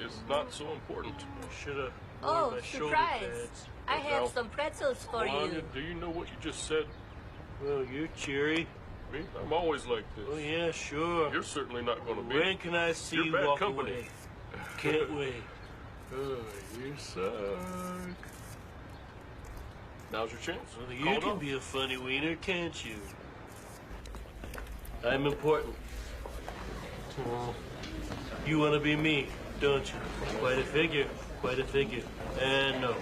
It's not so important. Should have. Oh, surprise! I have some pretzels for you. Do you know what you just said? Well, you're cheery. Me? I'm always like this. Oh, yeah, sure. You're certainly not going to be. When can I see You're you bad walk company. away? Can't wait. Oh, you suck. Now's your chance. Well, you can be a funny wiener, can't you? I'm important. You want to be me, don't you? Quite a figure. Quite a figure. And no.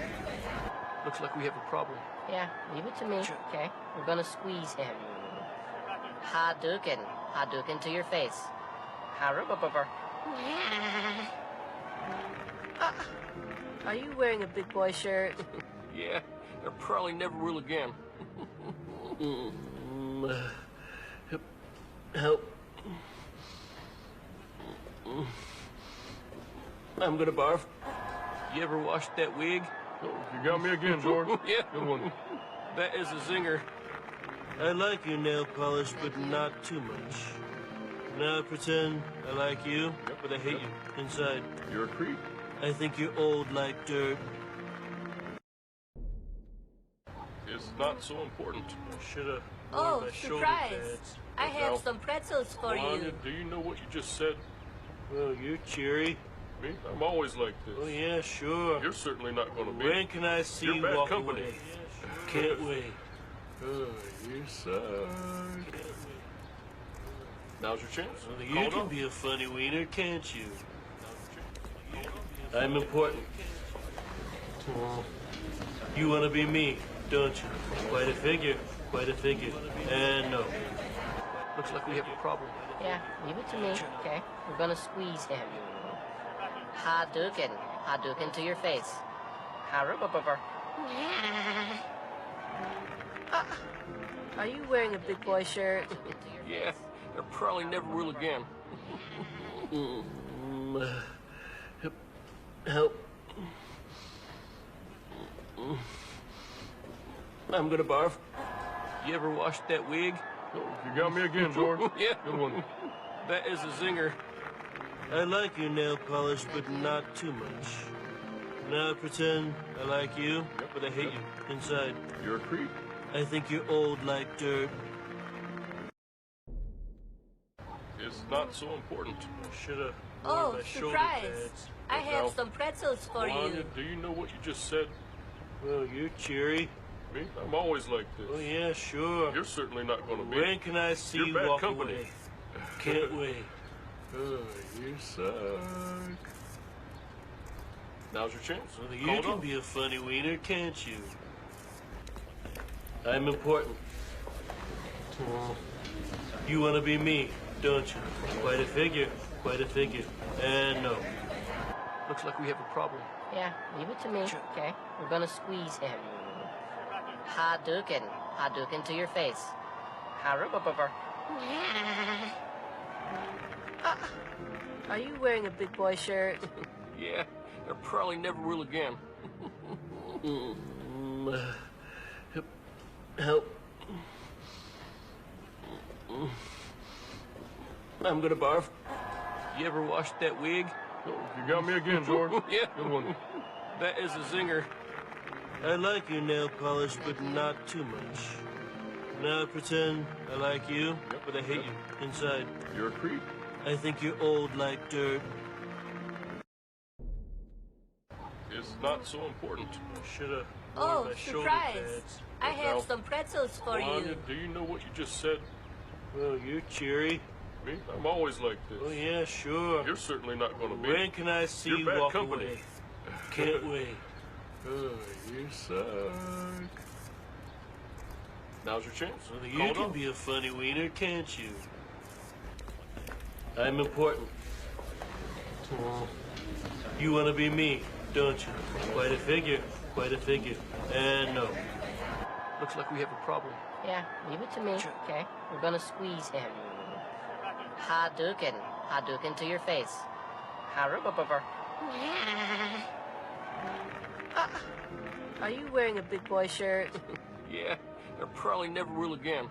Looks like we have a problem. Yeah, leave it to me. Okay, we're gonna squeeze him. Hadouken. Hadouken to your face. Harubababa. Are you wearing a big boy shirt? Yeah, I probably never will again. Help. I'm gonna barf. You ever washed that wig? Oh, you got me again, George. Yeah. Good one. That is a zinger. I like your nail polish, but not too much. Now pretend I like you, but I hate you inside. You're a creep. I think you're old like dirt. It's not so important. Should have. Oh, surprise! I have some pretzels for you. Do you know what you just said? Well, you're cheery. Me? I'm always like this. Oh, yeah, sure. You're certainly not going to be. When can I see You're you bad walk company. away? Can't wait. Oh, you suck. Now's your chance. Well, you can be a funny wiener, can't you? I'm important. You want to be me, don't you? Quite a figure. Quite a figure. And no. Looks like we have a problem. Yeah, leave it to me. Okay, we're gonna squeeze him. Hadouken. Hadouken to your face. Harubababa. Are you wearing a big boy shirt? Yeah, I probably never will again. Help. I'm gonna barf. You ever washed that wig? Oh, you got me again, George. Yeah. Good one. That is a zinger. I like your nail polish, but not too much. Now pretend I like you, but I hate you inside. You're a creep. I think you're old like dirt. It's not so important. Should have. Oh, surprise! I have some pretzels for you. Do you know what you just said? Well, you're cheery. Me? I'm always like this. Oh, yeah, sure. You're certainly not going to be. When can I see You're you bad walk company. away? Can't wait. Oh, you suck. Now's your chance. Well, you can be a funny wiener, can't you? I'm important. You want to be me, don't you? Quite a figure. Quite a figure. And no. Looks like we have a problem. Yeah, leave it to me. Okay, we're gonna squeeze him. Hadouken. Hadouken to your face. Harubababa. Are you wearing a big boy shirt? Yeah, I probably never will again. Help. I'm gonna barf. You ever washed that wig? Oh, you got me again, George. Yeah. Good one. That is a zinger. I like your nail polish, but not too much. Now pretend I like you, but I hate you inside. You're a creep. I think you're old like dirt. It's not so important. Should have. Oh, surprise! I have some pretzels for you. Do you know what you just said? Well, you're cheery. Me? I'm always like this. Oh, yeah, sure. You're certainly not going to be. When can I see You're you bad walk company. away? Can't wait. Oh, you suck. Now's your chance. Well, you can be a funny wiener, can't you? I'm important. You want to be me, don't you? Quite a figure. Quite a figure. And no. Looks like we have a problem. Yeah, leave it to me. Okay, we're gonna squeeze him. Hadouken. Hadouken to your face. Harubababa. Are you wearing a big boy shirt? Yeah, I probably never will again.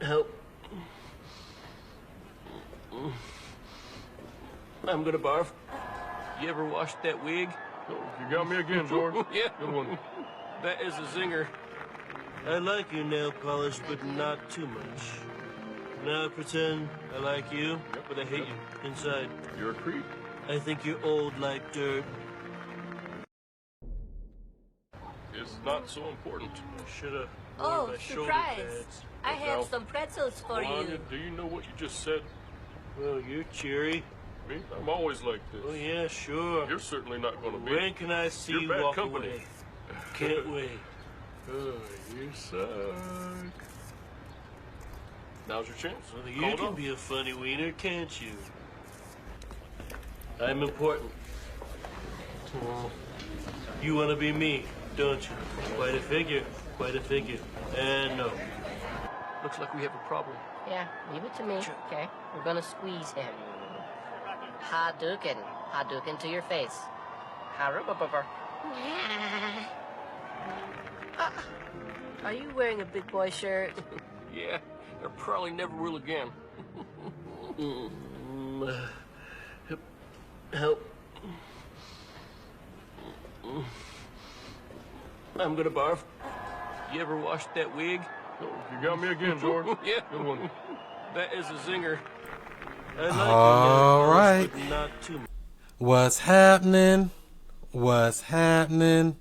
Help. I'm gonna barf. You ever washed that wig? Oh, you got me again, George. Yeah. Good one. That is a zinger. I like your nail polish, but not too much. Now pretend I like you, but I hate you inside. You're a creep. I think you're old like dirt. It's not so important. Should've Oh, worn my shoulder surprise. pads. I have Now, some pretzels for Melania, you. do you know what you just said? Well, you're cheery. Me? I'm always like this. Oh yeah, sure. You're certainly not going to be. When can I see You're you bad walk company. away? Can't wait. Oh, you suck. Now's your chance. Well, Call you it can off. be a funny wiener, can't you? I'm important. Oh, you want to be me, don't you? Quite a figure. Quite a figure. And no. Looks like we have a problem. Yeah, leave it to me, okay? We're gonna squeeze him. Hadouken. Hadouken to your face. Harubababa. Are you wearing a big boy shirt? Yeah, I probably never will again. Help. I'm gonna barf. You ever washed that wig? Oh, you got me again, George. Yeah. Good one. That is a zinger. I like All your nail polish, right. but not too much. What's happening? What's happening?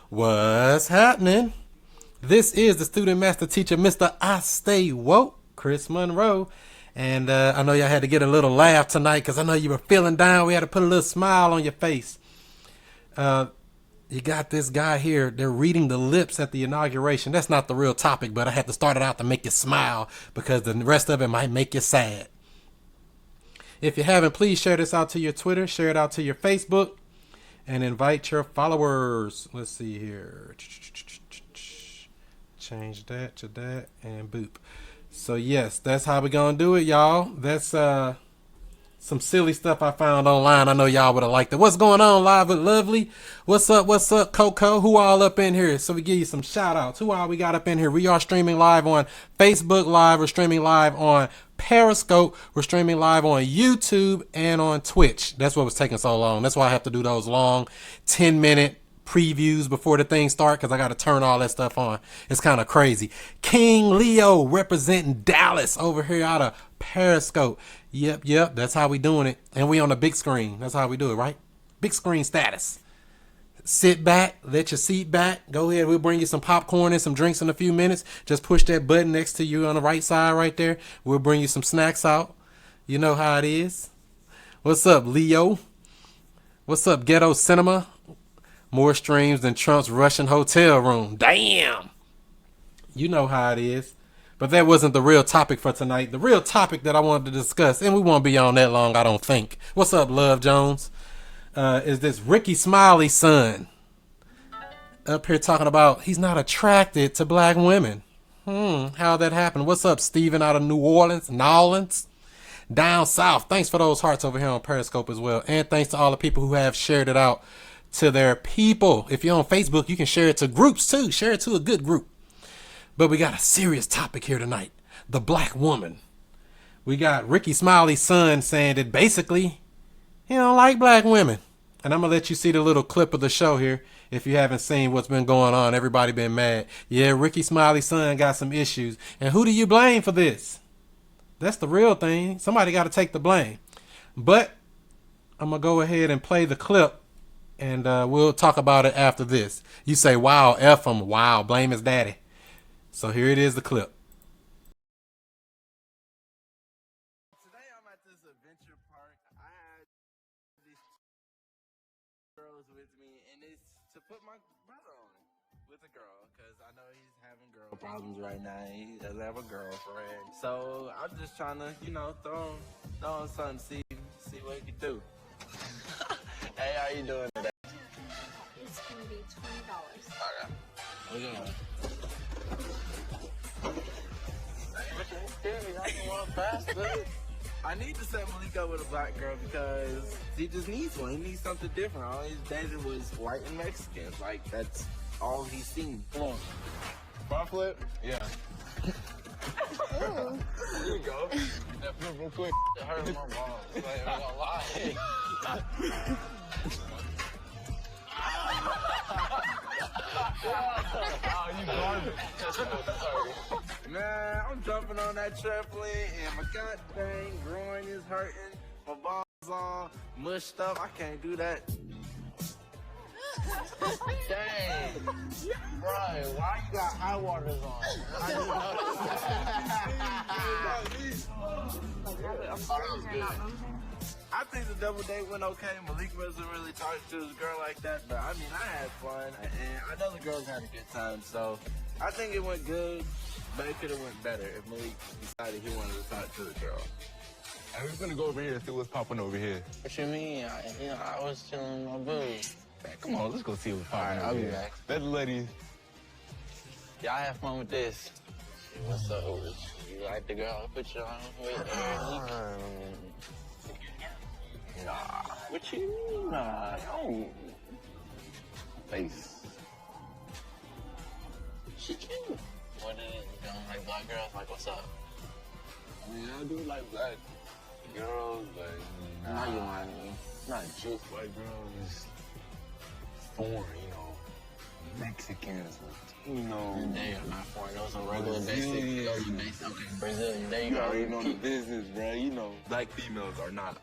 What's happening? This is the student master teacher, Mr. I Stay Woke, Chris Monroe. And I know y'all had to get a little laugh tonight because I know you were feeling down. We had to put a little smile on your face. You got this guy here. They're reading the lips at the inauguration. That's not the real topic, but I had to start it out to make you smile because the rest of it might make you sad. If you haven't, please share this out to your Twitter, share it out to your Facebook, and invite your followers. Let's see here. Change that to that and boop. So yes, that's how we gonna do it, y'all. That's some silly stuff I found online. I know y'all would have liked it. What's going on, Live with Lovely? What's up? What's up, Coco? Who all up in here? So we give you some shout outs. Who all we got up in here? We are streaming live on Facebook Live. We're streaming live on Periscope. We're streaming live on YouTube and on Twitch. That's what was taking so long. That's why I have to do those long 10-minute previews before the thing start because I got to turn all that stuff on. It's kind of crazy. King Leo representing Dallas over here out of Periscope. Yep. That's how we doing it. And we on the big screen. That's how we do it, right? Big screen status. Sit back. Let your seat back. Go ahead. We'll bring you some popcorn and some drinks in a few minutes. Just push that button next to you on the right side right there. We'll bring you some snacks out. You know how it is. What's up, Leo? What's up, Ghetto Cinema? More streams than Trump's Russian hotel room. Damn. You know how it is. But that wasn't the real topic for tonight. The real topic that I wanted to discuss, and we won't be on that long, I don't think. What's up, Love Jones? Is this Rickey Smiley's son up here talking about he's not attracted to black women. How'd that happen? What's up, Steven out of New Orleans, Nolans? Down south. Thanks for those hearts over here on Periscope as well. And thanks to all the people who have shared it out to their people. If you're on Facebook, you can share it to groups too. Share it to a good group. But we got a serious topic here tonight. The black woman. We got Rickey Smiley's son saying that basically he don't like black women. And I'm going to let you see the little clip of the show here. If you haven't seen what's been going on, everybody been mad. Yeah, Rickey Smiley's son got some issues. And who do you blame for this? That's the real thing. Somebody got to take the blame. But I'm going to go ahead and play the clip. And we'll talk about it after this. You say, wow, F him. Wow, blame his daddy. So here it is, the clip. Today I'm at this adventure park. I had these girls with me, and it's to put my brother on with a girl, because I know he's having girl problems right now. He doesn't have a girlfriend. So I'm just trying to, throw him something, see what he can do. Hey, how you doing today? It's going to be $20. Okay. I need to set Malik up with a black girl because he just needs one. He needs something different. All he's dated was white and Mexicans. Like, that's all he's seen. Come on. Front flip? Yeah. Here you go. real quick. It hurt my balls. Like, I'm not gonna lie. Oh, you garbage. Sorry. Man, I'm jumping on that trampoline and my goddamn groin is hurting. My balls all mushed up. I can't do that. Dang. Brian, why you got high waters on? I didn't notice. I think the double date went okay. Malik wasn't really talking to his girl like that, but I mean, I had fun, and I know the girls had a good time, so I think it went good, but it could have went better if Malik decided he wanted to talk to the girl. And we're gonna go over here and see what's popping over here. What you mean? I was chilling with my boo. Man, come on, let's go see what's popping I'll over be here. back. Let the ladies. Y'all have fun with this. What's up? You like the girl I put you on with? Nah. What you mean? Nah. Don't. Face. She cute. What is it? You don't like black girls? Like, what's up? I mean, I do like black girls, but Now you lying to me. Not just white girls is foreign, you know. Mexicans, Latino. They are not foreign. Those are regular Brazilian. basic. Those are basic. Okay, Brazilian. There you You go. already know the business, bro. You know, black females are not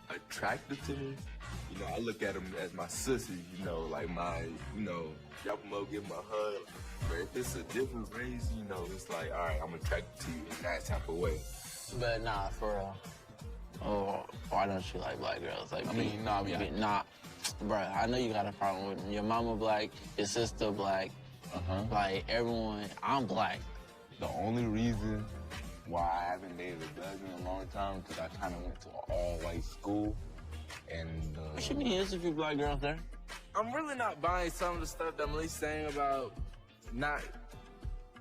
attractive to me. You know, I look at them as my sissy, you know, like my, you know, y'all can go give them a hug. But if it's a different race, you know, it's like, all right, I'm attracted to you in that type of way. But nah, for real. Oh, why don't you like black girls? Like, I mean, nah, yeah. Nah, bruh, I know you got a problem with your mama black, your sister black, like everyone. I'm black. The only reason why I haven't dated a black in a long time is because I kind of went to an all-white school. And, What you mean? There's a few black girls there. I'm really not buying some of the stuff that Malik's saying about not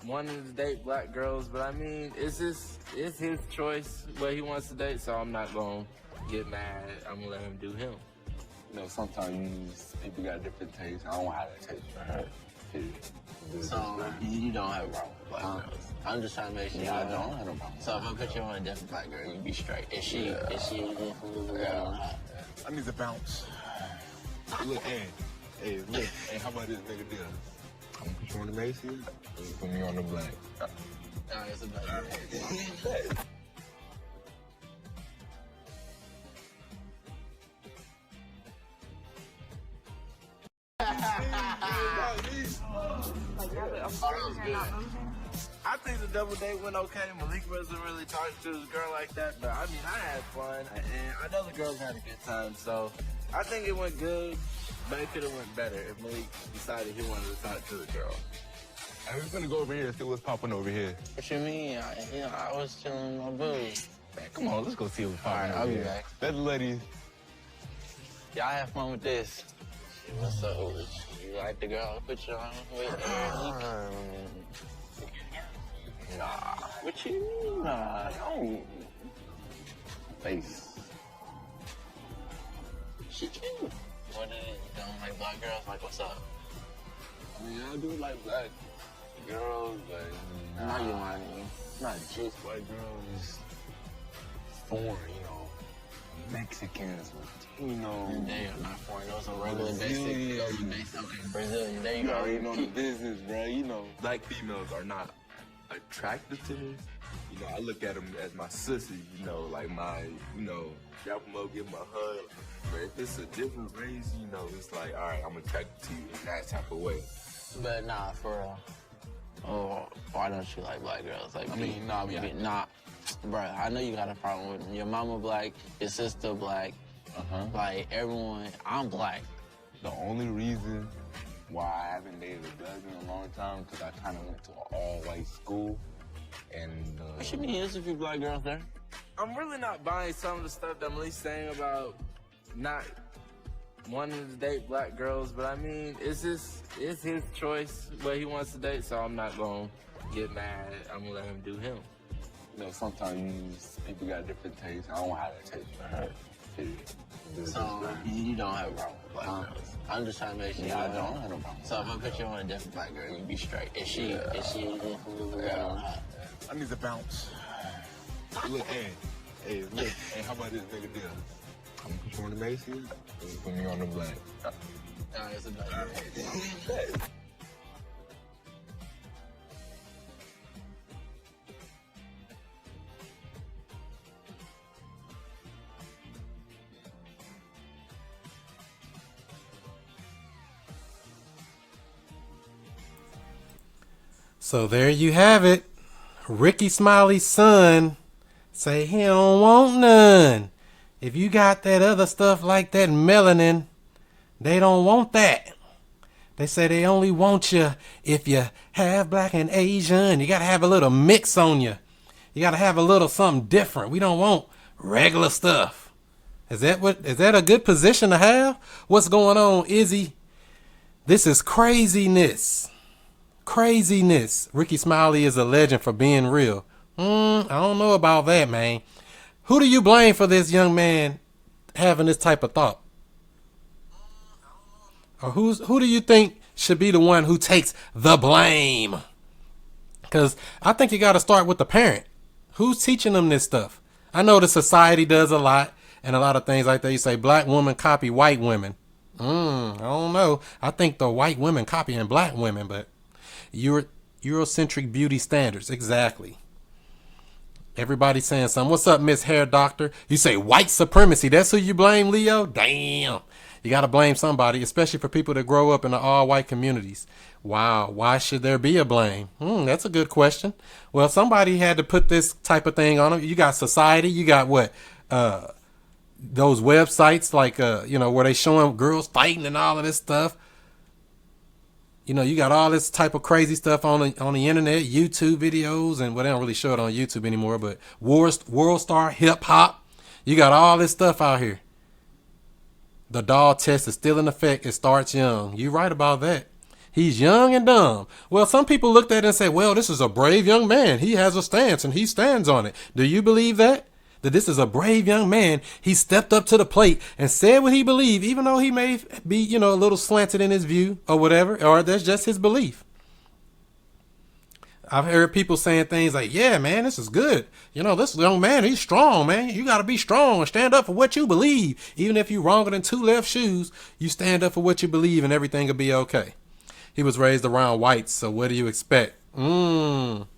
wanting to date black girls, but I mean, it's his choice what he wants to date, so I'm not gonna get mad. I'm gonna let him do him. you know, sometimes people got different tastes. I don't have a taste for her. Period. So you don't have a problem with black girls. I'm just trying to make sure. Yeah, I don't have a problem. So if I put you on a different black girl, you'd be straight. Is she a different girl or not? I need to bounce. Look, hey, look, hey, how about this nigga deal? I'm gonna put you on the Macy, and you put me on the black. Nah, it's a black girl. I think the double date went okay. Malik wasn't really talking to his girl like that, but I mean, I had fun, and I know the girls had a good time, so I think it went good, but it could have went better if Malik decided he wanted to talk to the girl. And we're gonna go over here and see what's popping over here. What you mean? I was chilling with my boo. Man, come on, let's go see what's popping I'll over be here. back. Let the ladies. Y'all have fun with this. What's up? You like the girl I put you on with? Nah. What you mean? Nah. Don't. Face. She cute. What is it? You don't like black girls? Like, what's up? I mean, I do like black girls, but Now you lying to me. not just white girls. Foreign, you know. Mexicans, Latino. They are not foreign. Those are regular Brazilian. basic. Those are basic. Okay, Brazilian. There you You go. already know the business, bro. You know, black females are not attractive to me. You know, I look at them as my sissy, you know, like my, you know, y'all can go give them a hug. But if it's a different race, you know, it's like, all right, I'm attracted to you in that type of way. But nah, for real. Oh, why don't you like black girls? Like, I mean, nah, yeah. Nah, bruh, I know you got a problem with your mama black, your sister black, like everyone. I'm black. The only reason why I haven't dated a black in a long time is because I kind of went to an all-white school. And, What you mean? There's a few black girls there. I'm really not buying some of the stuff that Malik's saying about not wanting to date black girls, but I mean, it's his choice what he wants to date, so I'm not gonna get mad. I'm gonna let him do him. you know, sometimes people got different tastes. I don't have a taste for her. Period. So you don't have a problem with black girls. I'm just trying to make sure. Yeah, I don't have no problem. So if I put you on a different black girl, you'd be straight. Is she a different girl or not? I need to bounce. Look, Hey, look. Hey, how about this nigga deal? I'm performing the Macy's. And put me on the black. Alright, it's a night. So there you have it. Rickey Smiley's son say he don't want none. If you got that other stuff like that melanin, they don't want that. They say they only want you if you have black and Asian. You got to have a little mix on you. You got to have a little something different. We don't want regular stuff. Is that a good position to have? What's going on, Izzy? This is craziness. Craziness. Rickey Smiley is a legend for being real. I don't know about that, man. Who do you blame for this young man having this type of thought? Or who do you think should be the one who takes the blame? Because I think you got to start with the parent. Who's teaching them this stuff? I know the society does a lot and a lot of things like that. You say black women copy white women. I don't know. I think the white women copying black women, but Eurocentric beauty standards. Exactly. Everybody saying something. What's up, Miss Hair Doctor? You say white supremacy. That's who you blame, Leo? Damn. You got to blame somebody, especially for people that grow up in the all-white communities. Wow. Why should there be a blame? That's a good question. Well, somebody had to put this type of thing on them. You got society. You got what? Those websites like, where they showing girls fighting and all of this stuff. You got all this type of crazy stuff on the internet, YouTube videos, and well, they don't really show it on YouTube anymore, but World Star Hip Hop. You got all this stuff out here. The doll test is still in effect. It starts young. You right about that. He's young and dumb. Well, some people looked at it and said, well, this is a brave young man. He has a stance and he stands on it. Do you believe that? That this is a brave young man. He stepped up to the plate and said what he believed, even though he may be, a little slanted in his view or whatever, or that's just his belief. I've heard people saying things like, yeah, man, this is good. This young man, he's strong, man. You got to be strong and stand up for what you believe. Even if you're wronger than two left shoes, you stand up for what you believe and everything will be okay. He was raised around whites, so what do you expect? Well,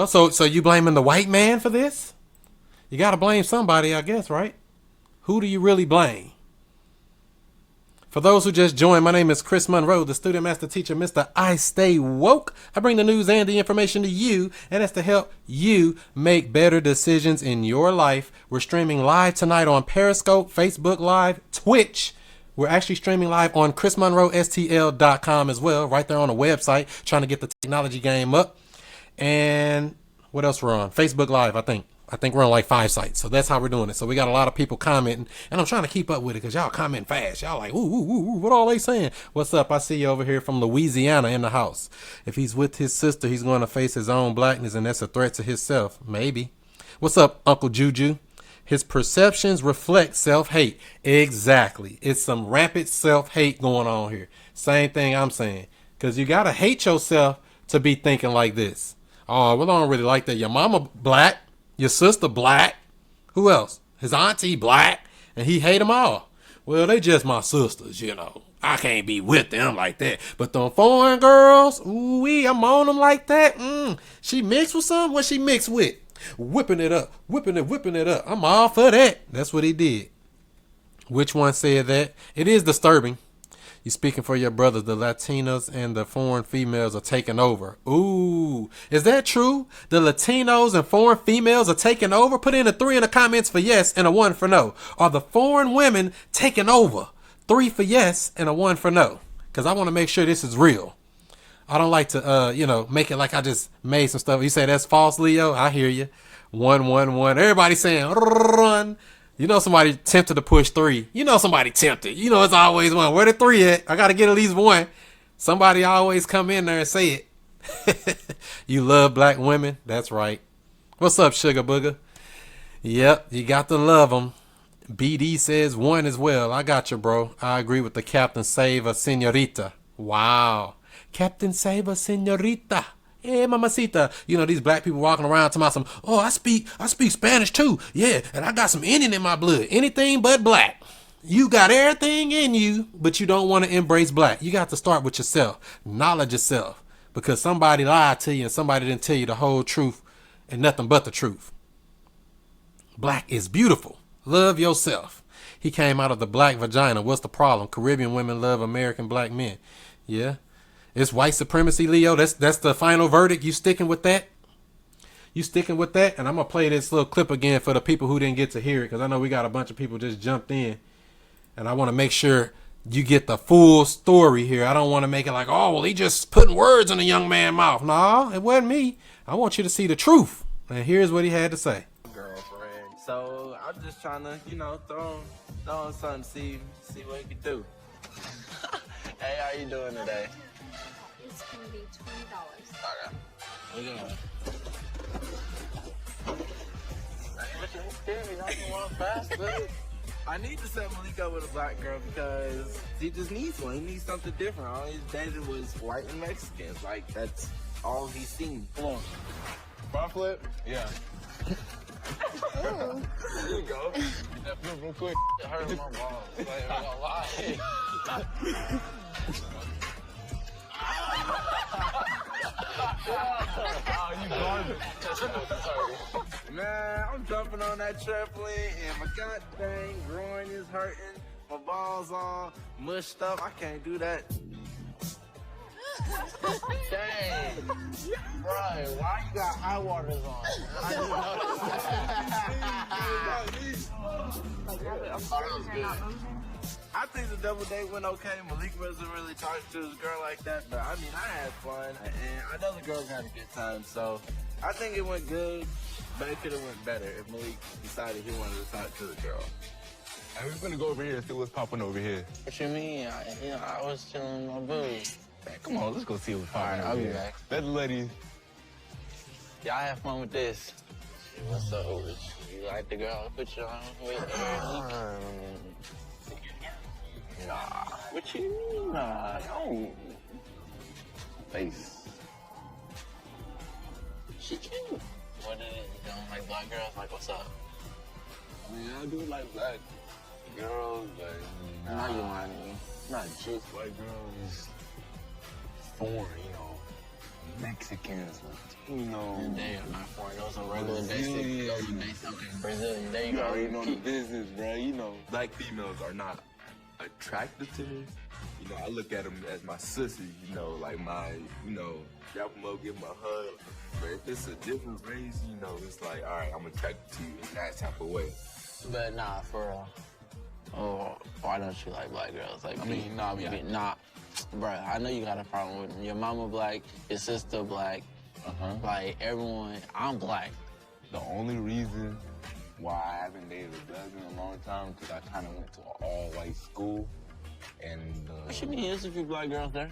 so you blaming the white man for this? You got to blame somebody, I guess, right? Who do you really blame? For those who just joined, my name is Chris Monroe, the student master teacher, Mr. I Stay Woke. I bring the news and the information to you, and that's to help you make better decisions in your life. We're streaming live tonight on Periscope, Facebook Live, Twitch. We're actually streaming live on chrismonroestl.com as well, right there on the website, trying to get the technology game up. And what else we're on? Facebook Live, I think. I think we're on like 5 sites. So that's how we're doing it. So we got a lot of people commenting, and I'm trying to keep up with it because y'all comment fast. Y'all like, ooh, what all they saying? What's up? I see you over here from Louisiana in the house. If he's with his sister, he's going to face his own blackness, and that's a threat to himself. Maybe. What's up, Uncle Juju? His perceptions reflect self-hate. Exactly. It's some rampant self-hate going on here. Same thing I'm saying. Because you got to hate yourself to be thinking like this. Oh, well, I don't really like that. Your mama black. Your sister black. Who else? His auntie black. And he hate them all. Well, they just my sisters, I can't be with them like that. But them foreign girls, ooh-wee, I'm on them like that. She mixed with something? What she mixed with? Whipping it up. Whipping it up. I'm all for that. That's what he did. Which one said that? It is disturbing. You speaking for your brothers, the Latinos and the foreign females are taking over. Ooh, is that true? The Latinos and foreign females are taking over? Put in a 3 in the comments for yes and a 1 for no. Are the foreign women taking over? 3 for yes and a 1 for no. Because I want to make sure this is real. I don't like to, make it like I just made some stuff. You say that's false, Leo? I hear you. 1, 1, 1. Everybody saying run. Somebody tempted to push 3. Somebody tempted. It's always 1. Where the 3 at? I got to get at least 1. Somebody always come in there and say it. You love black women? That's right. What's up, Sugar Booger? Yep, you got to love them. BD says 1 as well. I got you, bro. I agree with the Captain Save a Senorita. Wow. Captain Save a Senorita. Hey, mamacita. You know, these black people walking around talking about some, oh, I speak Spanish too. Yeah, and I got some Indian in my blood. Anything but black. You got everything in you, but you don't want to embrace black. You got to start with yourself. Knowledge yourself. Because somebody lied to you and somebody didn't tell you the whole truth and nothing but the truth. Black is beautiful. Love yourself. He came out of the black vagina. What's the problem? Caribbean women love American black men. Yeah. It's white supremacy, Leo. That's the final verdict. You sticking with that? You sticking with that? And I'm going to play this little clip again for the people who didn't get to hear it, because I know we got a bunch of people just jumped in. And I want to make sure you get the full story here. I don't want to make it like, oh, well, he just putting words in a young man's mouth. No, it wasn't me. I want you to see the truth. And here's what he had to say. Girlfriend. So I'm just trying to, throw him something, see what he can do. Hey, how you doing today? It's gonna be $20. Okay. We're going. I need to set Malik up with a black girl because he just needs one. He needs something different. All he's dated was white and Mexicans. Like, that's all he's seen. Come on. Front flip? Yeah. Ooh. There you go. That flip real quick. It hurt my balls. Like, I'm gonna lie. Oh, you garbage. Man, I'm jumping on that trampoline and my god dang groin is hurting. My balls all mushed up. I can't do that. Dang. Bro, why you got high waters on? I didn't notice that. I think the double date went okay. Malik wasn't really talking to his girl like that, but I mean, I had fun, and I know the girls had a good time, so I think it went good, but it could have went better if Malik decided he wanted to talk to the girl. And we're gonna go over here and see what's popping over here. What you mean? I was chilling with my boo. Man, come on, let's go see what's popping over I'll be here. back. Let the ladies. Y'all have fun with this. What's up, Rich? You like the girl I put you on with? Nah. What you mean? Nah, don't. Face. She cute. What is it? You don't like black girls? Like, what's up? I mean, I do like black girls, but Now you lying to me. Not just white girls, foreign, Mexicans, And they are not foreign. Those are regular basic. Those are basic. Okay, Brazilian. There you You go. already know the business, bro. Black females are not attractive to me. I look at them as my sissy, like my, grab them up, give them a hug. But if it's a different race, it's like, all right, I'm attracted to you in that type of way. But nah, for real. Oh, why don't you like black girls? Like, nah, bruh, I know you got a problem with them. Your mama black, your sister black, like everyone. I'm black. The only reason why I haven't dated a black in a long time because I kind of went to an all-white school, and What you mean? There's a few black girls there.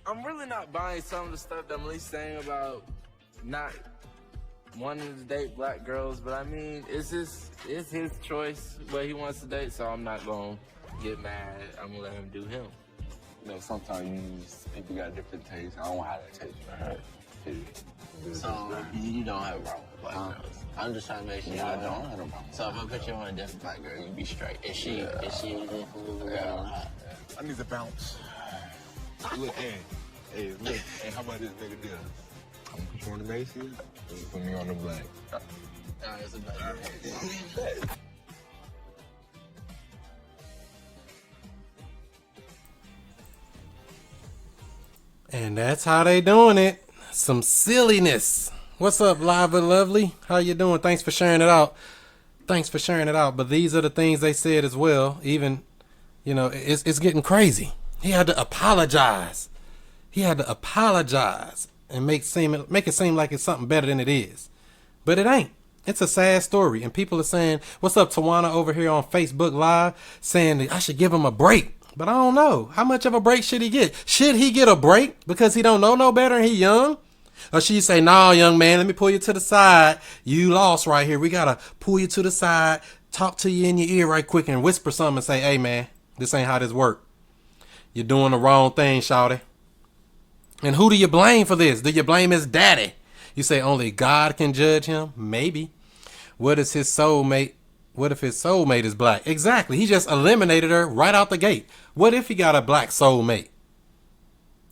I'm really not buying some of the stuff that Malik's saying about not wanting to date black girls, but I mean, it's his choice what he wants to date, so I'm not gonna get mad. I'm gonna let him do him. sometimes people got different tastes. I don't have that taste for her. So you don't have a problem with black girls? I'm just trying to make sure. Yeah, I don't have a problem. So if I put you on a different black girl, you'd be straight. Is she a different girl or not? I need to bounce. Look, look, how about this nigga deal? I'm gonna put you on the base here, you put me on the black. Nah, it's a black girl. And that's how they doing it. Some silliness. What's up, Live and Lovely? How you doing? Thanks for sharing it out. But these are the things they said as well. Even, it's getting crazy. He had to apologize. And make it seem like it's something better than it is. But it ain't. It's a sad story. And people are saying, what's up, Tawana over here on Facebook Live, saying that I should give him a break. But I don't know. How much of a break should he get? Should he get a break because he don't know no better and he young? Or should you say, nah, young man, let me pull you to the side. You lost right here. We got to pull you to the side, talk to you in your ear right quick and whisper something and say, hey, man, this ain't how this work. You're doing the wrong thing, shawty. And who do you blame for this? Do you blame his daddy? You say only God can judge him? Maybe. What is his soulmate? What if his soulmate is black? Exactly. He just eliminated her right out the gate. What if he got a black soulmate?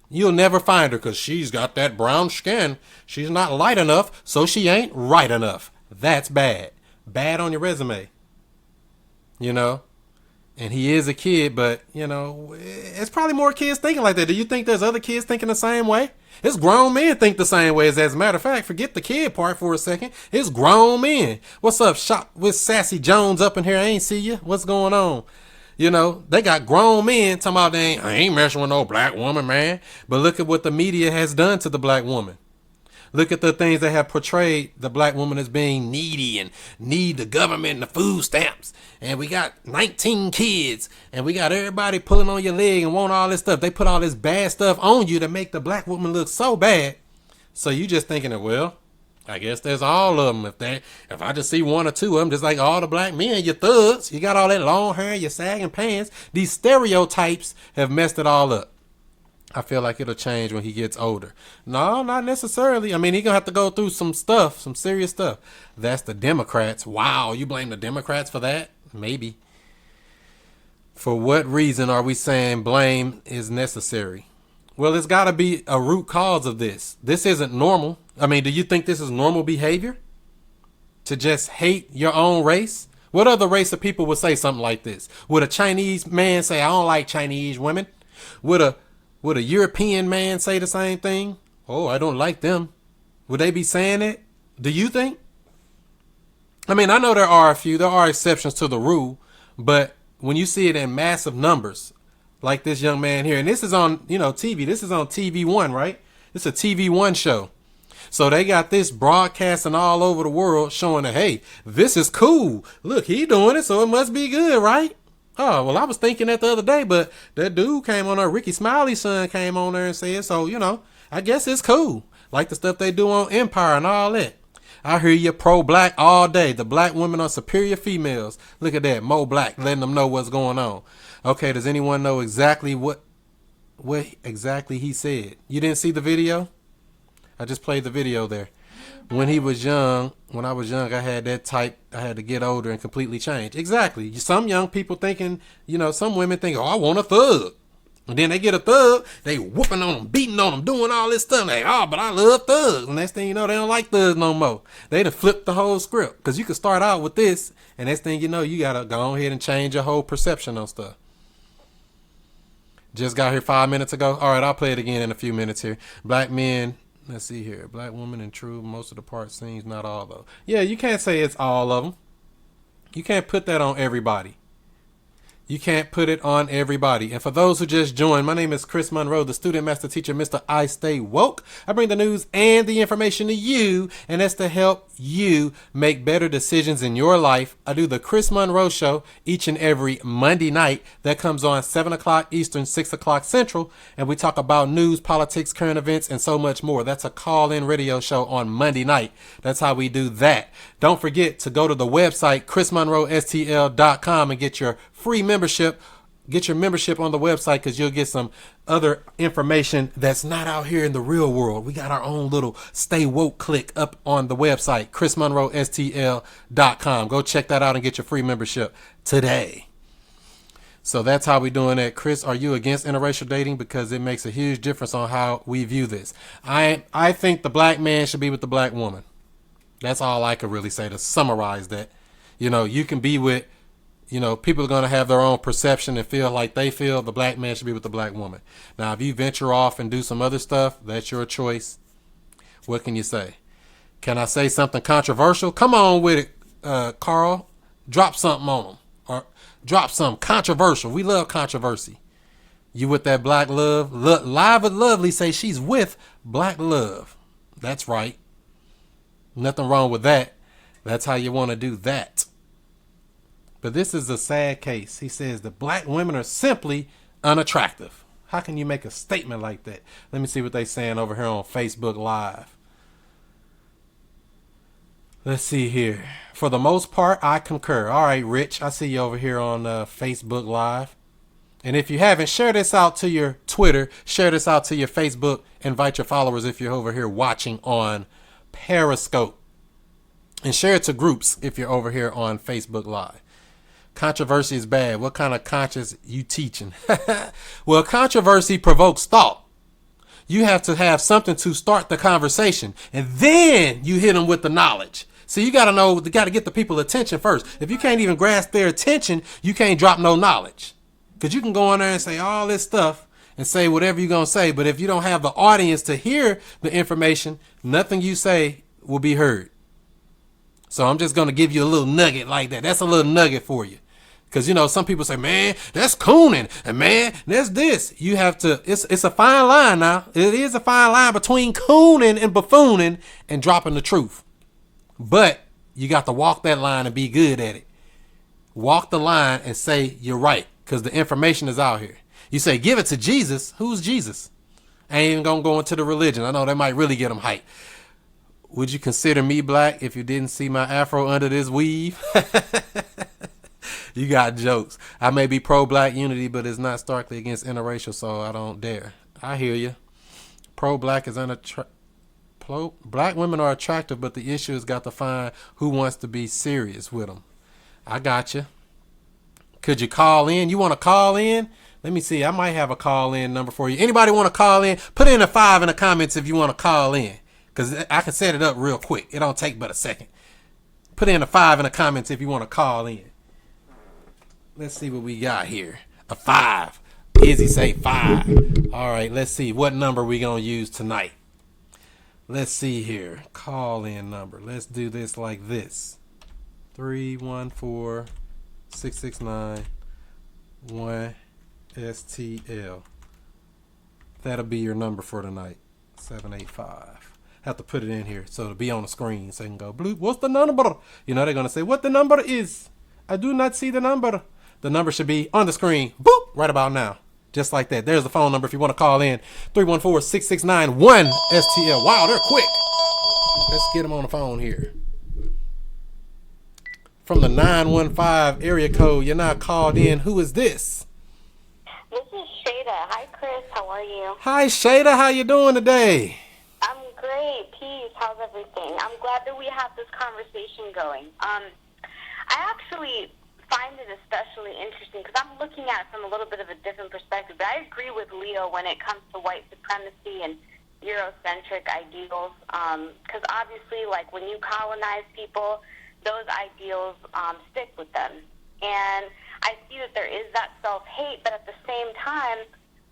You'll never find her because she's got that brown skin. She's not light enough, so she ain't right enough. That's bad. Bad on your resume. You know? And he is a kid, but, you know, it's probably more kids thinking like that. Do you think there's other kids thinking the same way? It's grown men think the same way. As a matter of fact, forget the kid part for a second. It's grown men. What's up, Shop with Sassy Jones up in here? I ain't see you. What's going on? You know, they got grown men talking about I ain't messing with no black woman, man. But look at what the media has done to the black woman. Look at the things they have portrayed the black woman as being needy and need the government and the food stamps. And we got 19 kids and we got everybody pulling on your leg and want all this stuff. They put all this bad stuff on you to make the black woman look so bad. So you just thinking that, well, I guess there's all of them. If I just see one or two of them, just like all the black men, you thugs, you got all that long hair, your sagging pants. These stereotypes have messed it all up. I feel like it'll change when he gets older. No, not necessarily. I mean, he's going to have to go through some stuff, some serious stuff. That's the Democrats. Wow, you blame the Democrats for that? Maybe. For what reason are we saying blame is necessary? Well, there's got to be a root cause of this. This isn't normal. I mean, do you think this is normal behavior? To just hate your own race? What other race of people would say something like this? Would a Chinese man say, I don't like Chinese women? Would a European man say the same thing? Oh, I don't like them. Would they be saying it? Do you think? I mean, I know there are exceptions to the rule, but when you see it in massive numbers, like this young man here, and this is on, TV. This is on TV1, right? It's a TV1 show. So they got this broadcasting all over the world showing that, hey, this is cool. Look, he doing it, so it must be good, right? Oh, well, I was thinking that the other day, but that dude came on there, Rickey Smiley's son came on there and said, so, I guess it's cool. Like the stuff they do on Empire and all that. I hear you pro-black all day. The black women are superior females. Look at that, Mo Black, letting them know what's going on. Okay, does anyone know exactly what exactly he said? You didn't see the video? I just played the video there. When I was young, I had that type. I had to get older and completely change. Exactly. Some young people thinking, some women think, oh, I want a thug. And then they get a thug, they whooping on them, beating on them, doing all this stuff. Like, oh, but I love thugs. And next thing you know, they don't like thugs no more. They done flipped the whole script. Because you can start out with this, and next thing you know, you got to go ahead and change your whole perception on stuff. Just got here 5 minutes ago. All right, I'll play it again in a few minutes here. Black men. Let's see here. Black woman and true. Most of the part scenes, not all though. Yeah, you can't say it's all of them. You can't put that on everybody. You can't put it on everybody. And for those who just joined, my name is Chris Monroe, the student master teacher, Mr. I Stay Woke. I bring the news and the information to you, and that's to help you make better decisions in your life. I do the Chris Monroe Show each and every Monday night. That comes on 7 o'clock Eastern, 6 o'clock Central, and we talk about news, politics, current events, and so much more. That's a call-in radio show on Monday night. That's how we do that. Don't forget to go to the website, chrismonroestl.com, and get your free membership. Get your membership on the website because you'll get some other information that's not out here in the real world. We got our own little Stay Woke click up on the website, chrismonroestl.com. Go check that out and get your free membership today. So that's how we doing it. Chris, are you against interracial dating? Because it makes a huge difference on how we view this. I think the black man should be with the black woman. That's all I could really say to summarize that. You can be with, people are going to have their own perception and feel like they feel the black man should be with the black woman. Now, if you venture off and do some other stuff, that's your choice. What can you say? Can I say something controversial? Come on with it, Carl. Drop something on them. Or drop something controversial. We love controversy. You with that black love? Live and Lovely say she's with black love. That's right. Nothing wrong with that. That's how you want to do that. But this is a sad case. He says the black women are simply unattractive. How can you make a statement like that? Let me see what they're saying over here on Facebook Live. Let's see here. For the most part, I concur. All right, Rich, I see you over here on Facebook Live. And if you haven't, share this out to your Twitter, share this out to your Facebook, invite your followers if you're over here watching on Periscope. And share it to groups if you're over here on Facebook Live. Controversy is bad. What kind of conscience you teaching? Well, controversy provokes thought. You have to have something to start the conversation, and then you hit them with the knowledge. So you got to know, you got to get the people attention first. If you can't even grasp their attention, you can't drop no knowledge. Because you can go on there and say all this stuff and say whatever you're going to say. But if you don't have the audience to hear the information, nothing you say will be heard. So I'm just going to give you a little nugget like that. That's a little nugget for you. Because, you know, some people say, man, that's cooning. And, man, that's this. You have to, it's a fine line now. It is a fine line between cooning and buffooning and dropping the truth. But you got to walk that line and be good at it. Walk the line and say you're right. Because the information is out here. You say, give it to Jesus. Who's Jesus? I ain't even going to go into the religion. I know that might really get them hyped. Would you consider me black if you didn't see my afro under this weave? You got jokes. I may be pro-black unity, but it's not starkly against interracial, so I don't dare. I hear you. Pro-black is black women are attractive, but the issue is got to find who wants to be serious with them. I got you. Could you call in? You want to call in? Let me see. I might have a call-in number for you. Anybody want to call in? Put in a 5 in the comments if you want to call in. Because I can set it up real quick. It don't take but a second. Put in a 5 in the comments if you want to call in. Let's see what we got here. A 5. Izzy say 5. All right, let's see. What number we going to use tonight? Let's see here. Call in number. Let's do this like this. 314-669-1STL. That'll be your number for tonight. 785. Have to put it in here so it'll be on the screen so you can go, bloop, what's the number? You know, they're going to say, what the number is? I do not see the number. The number should be on the screen, boop, right about now. Just like that. There's the phone number if you want to call in. 314-669-1STL. Wow, they're quick. Let's get them on the phone here. From the 915 area code, you're not called in. Who is this? This is Shada. Hi, Chris. How are you? Hi, Shada. How you doing today? I'm great. Peace. How's everything? I'm glad that we have this conversation going. I actually find it especially interesting because I'm looking at it from a little bit of a different perspective. But I agree with Leo when it comes to white supremacy and Eurocentric ideals. Because obviously, like when you colonize people, those ideals stick with them. And I see that there is that self-hate, but at the same time,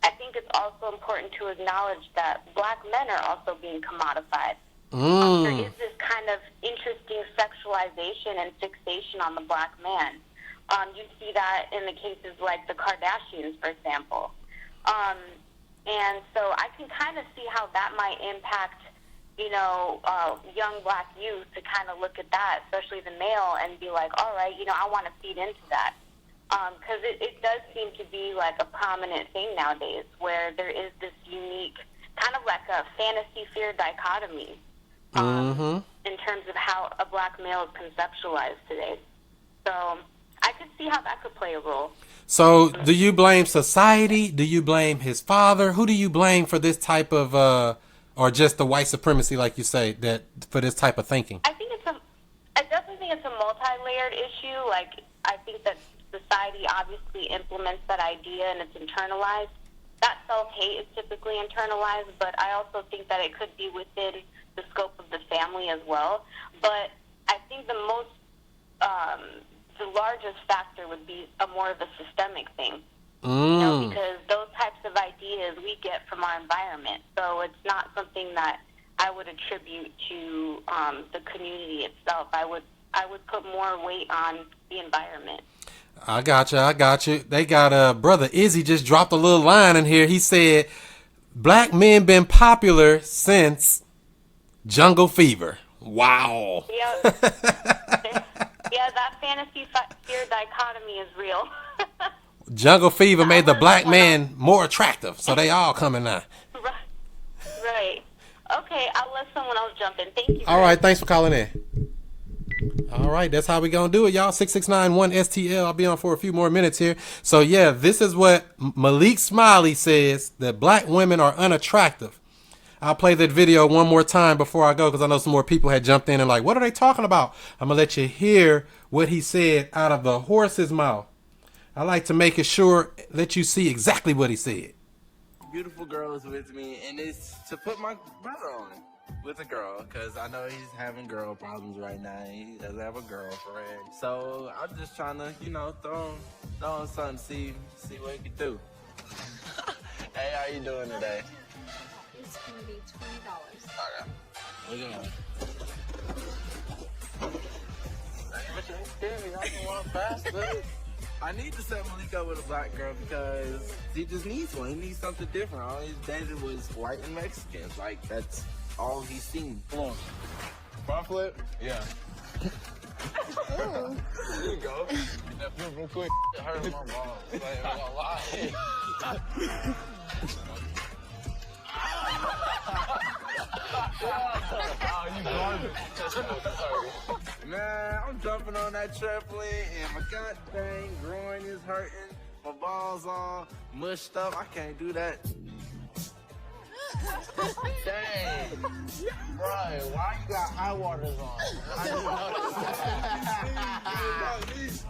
I think it's also important to acknowledge that black men are also being commodified. There is this kind of interesting sexualization and fixation on the black man. You see that in the cases like the Kardashians, for example. And so I can kind of see how that might impact, you know, young black youth to kind of look at that, especially the male, and be like, all right, you know, I want to feed into that. Because it does seem to be like a prominent thing nowadays where there is this unique, kind of like a fantasy fear dichotomy in terms of how a black male is conceptualized today. So I could see how that could play a role. So do you blame society? Do you blame his father? Who do you blame for this type of, or just the white supremacy, like you say, that for this type of thinking? I definitely think it's a multi-layered issue. Like, I think that society obviously implements that idea and it's internalized. That self-hate is typically internalized, but I also think that it could be within the scope of the family as well. But I think the largest factor would be more of a systemic thing. You know, because those types of ideas we get from our environment. So it's not something that I would attribute to the community itself. I would put more weight on the environment. I got you. They got brother Izzy just dropped a little line in here. He said, black men been popular since Jungle Fever. Wow. Yeah, that fantasy fear dichotomy is real. Jungle Fever made the black man more attractive, so they all coming now. Right. Okay, I'll let someone else jump in. Thank you. All right, thanks for calling in. All right, that's how we gonna do it, y'all. 669-1STL. I'll be on for a few more minutes here. So yeah, this is what Malik Smiley says, that black women are unattractive. I'll play that video one more time before I go because I know some more people had jumped in and like, what are they talking about? I'm gonna let you hear what he said out of the horse's mouth. I like to make it sure that you see exactly what he said. Beautiful girls with me, and it's to put my brother on with a girl, because I know he's having girl problems right now. He doesn't have a girlfriend. So I'm just trying to, throw him something, see what he can do. Hey, how you doing today? It's gonna be $20. Okay. Look at him. But you ain't scared me. I can walk faster. I need to set Malik up with a black girl because he just needs one. He needs something different. All he's dated was white and Mexicans. Like, that's all he's seen. Come on. Front flip? Yeah. There you go. That flip real quick. It hurt my balls. Like, I'm gonna lie. Oh, you garbage. Man, I'm jumping on that trampoline and my god dang groin is hurting. My balls all mushed up. I can't do that. Dang. Bro, why you got high waters on? I didn't notice.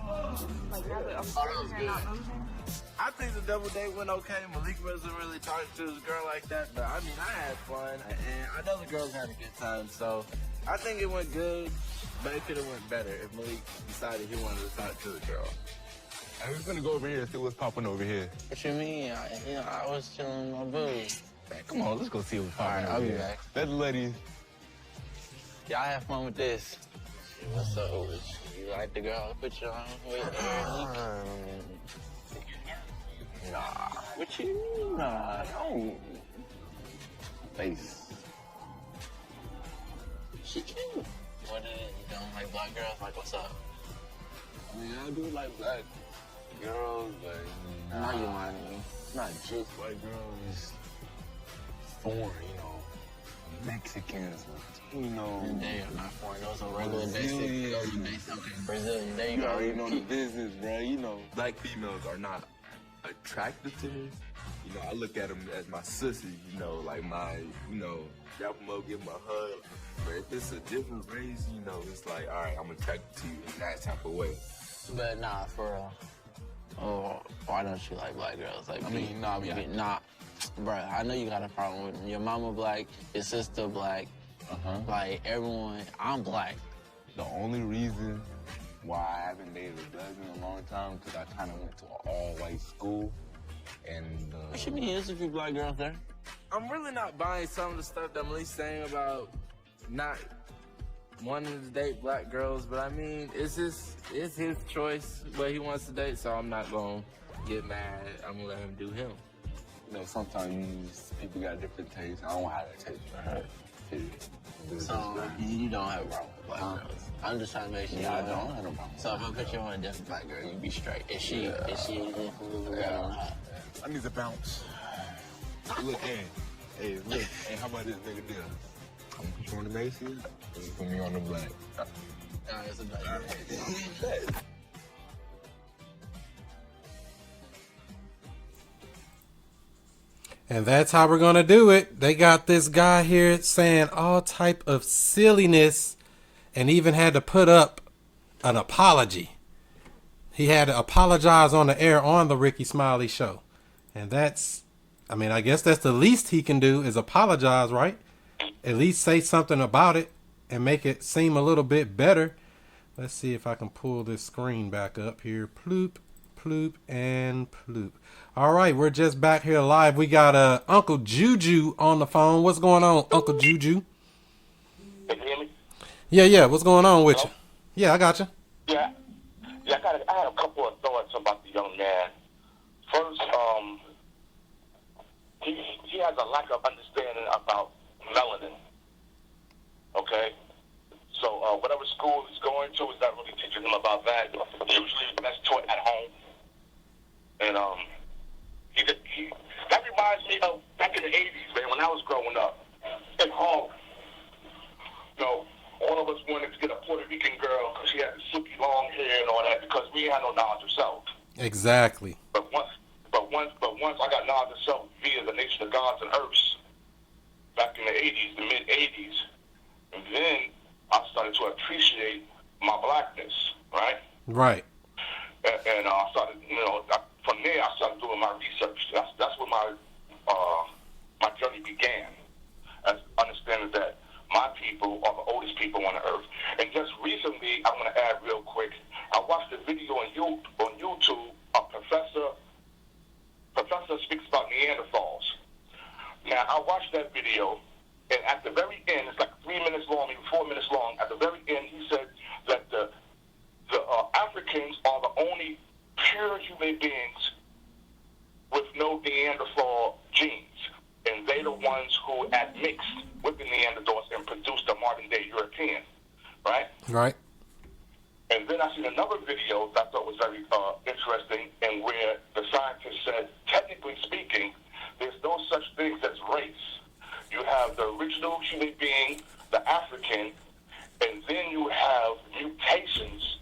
I think the double date went okay. Malik wasn't really talking to his girl like that, but I mean, I had fun, and I know the girls had a good time, so I think it went good, but it could have went better if Malik decided he wanted to talk to the girl. Hey, we're gonna go over here and see what's popping over here. What you mean? I was chilling with my boo. Man, come on, let's go see what's popping over I'll be here. back. Let the ladies. Y'all have fun with this. What's up with you? You like the girl I put you on with? Nah. What you mean? Nah, don't. Face. She cute. What is it? You don't like black girls? Like, what's up? I mean, I do like black girls, but Now you lying to me. not just white girls. Foreign, Mexicans, And they are not foreign. Those are regular Brazilian. basic. Those are basic. Okay, Brazilian. There you You go. already know the business, bro. Black females are not attractive to me. I look at them as my sissy, like my, y'all come up, give them a hug. But if it's a different race, it's like, all right, I'm attracted to you in that type of way. But nah, for real. Oh, why don't you like black girls? Like, nah, bruh, I know you got a problem with them. Your mama black, your sister black, like everyone. I'm black. The only reason why I haven't dated a black in a long time because I kind of went to an all-white school, and What you mean? There's a few black girls there. I'm really not buying some of the stuff that Malik's saying about not wanting to date black girls, but I mean, it's his choice what he wants to date, so I'm not gonna get mad. I'm gonna let him do him. sometimes people got different tastes. I don't have that taste for her. So you don't have a problem with black girls. I'm just trying to make sure. Yeah, I don't have no problem. So if I put you on a different black girl, you'd be straight. Is she a different girl or not? I need to bounce. Look, hey, look, hey, how about this nigga deal? I'm gonna put you on the Macy's, and you put me on the black. Nah, it's a black girl. And that's how we're going to do it. They got this guy here saying all type of silliness and even had to put up an apology. He had to apologize on the air on the Rickey Smiley show. And that's, I mean, I guess that's the least he can do is apologize, right? At least say something about it and make it seem a little bit better. Let's see if I can pull this screen back up here. Ploop, ploop, and ploop. All right, we're just back here live. We got Uncle Juju on the phone. What's going on, Uncle Juju? Can you hear me? Yeah. What's going on with you? Yeah, I got you. Yeah. I had a couple of thoughts about the young man. First, he has a lack of understanding about melanin. Okay? So whatever school he's going to is not really teaching him about that. Usually that's taught at home. And that reminds me of back in the 80s, man, when I was growing up in Harlem. You know, all of us wanted to get a Puerto Rican girl because she we ain't had no knowledge of self. Exactly. But once I got knowledge of self via the Nation of Gods and Earths back in the 80s, the mid 80s, and then I started to appreciate my blackness, right? Right. And I started, from there I started doing my research. That's where my journey began, as understanding that my people are the oldest people on the earth. And just recently, I want to add real quick, I watched a video on YouTube. A professor speaks about Neanderthals. Now, I watched that video, and at the very end, it's like 3 minutes long, maybe 4 minutes long. At the very end, he said that the Africans are the only pure human beings with no Neanderthal genes. And they the ones who admixed with the Neanderthals and produced the modern-day European, right? Right. And then I seen another video that I thought was very interesting, and where the scientist said, technically speaking, there's no such thing as race. You have the original human being, the African, and then you have mutations,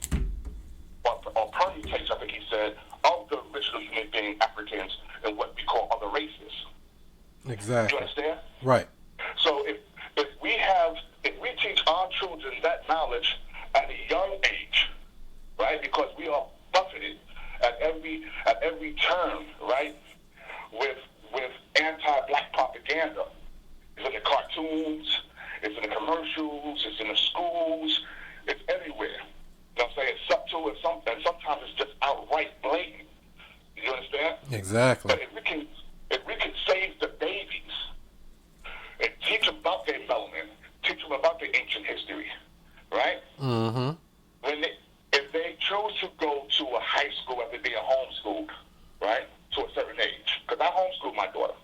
or permutations, I think he said, of the original human being, Africans, and what we call other races. Exactly. You understand? Right. So if we teach our children that knowledge at a young age, right? Because we are buffeted at every turn, right? With anti-black propaganda. It's in the cartoons, it's in the commercials, it's in the schools, it's everywhere. You know what I'm saying? It's subtle and sometimes it's just outright blatant. You understand? Exactly. But if we can save the babies and teach them about their melanin, teach them about their ancient history, right? Mm-hmm. If they choose to go to a high school after being homeschooled, right, to a certain age, because I homeschooled my daughter,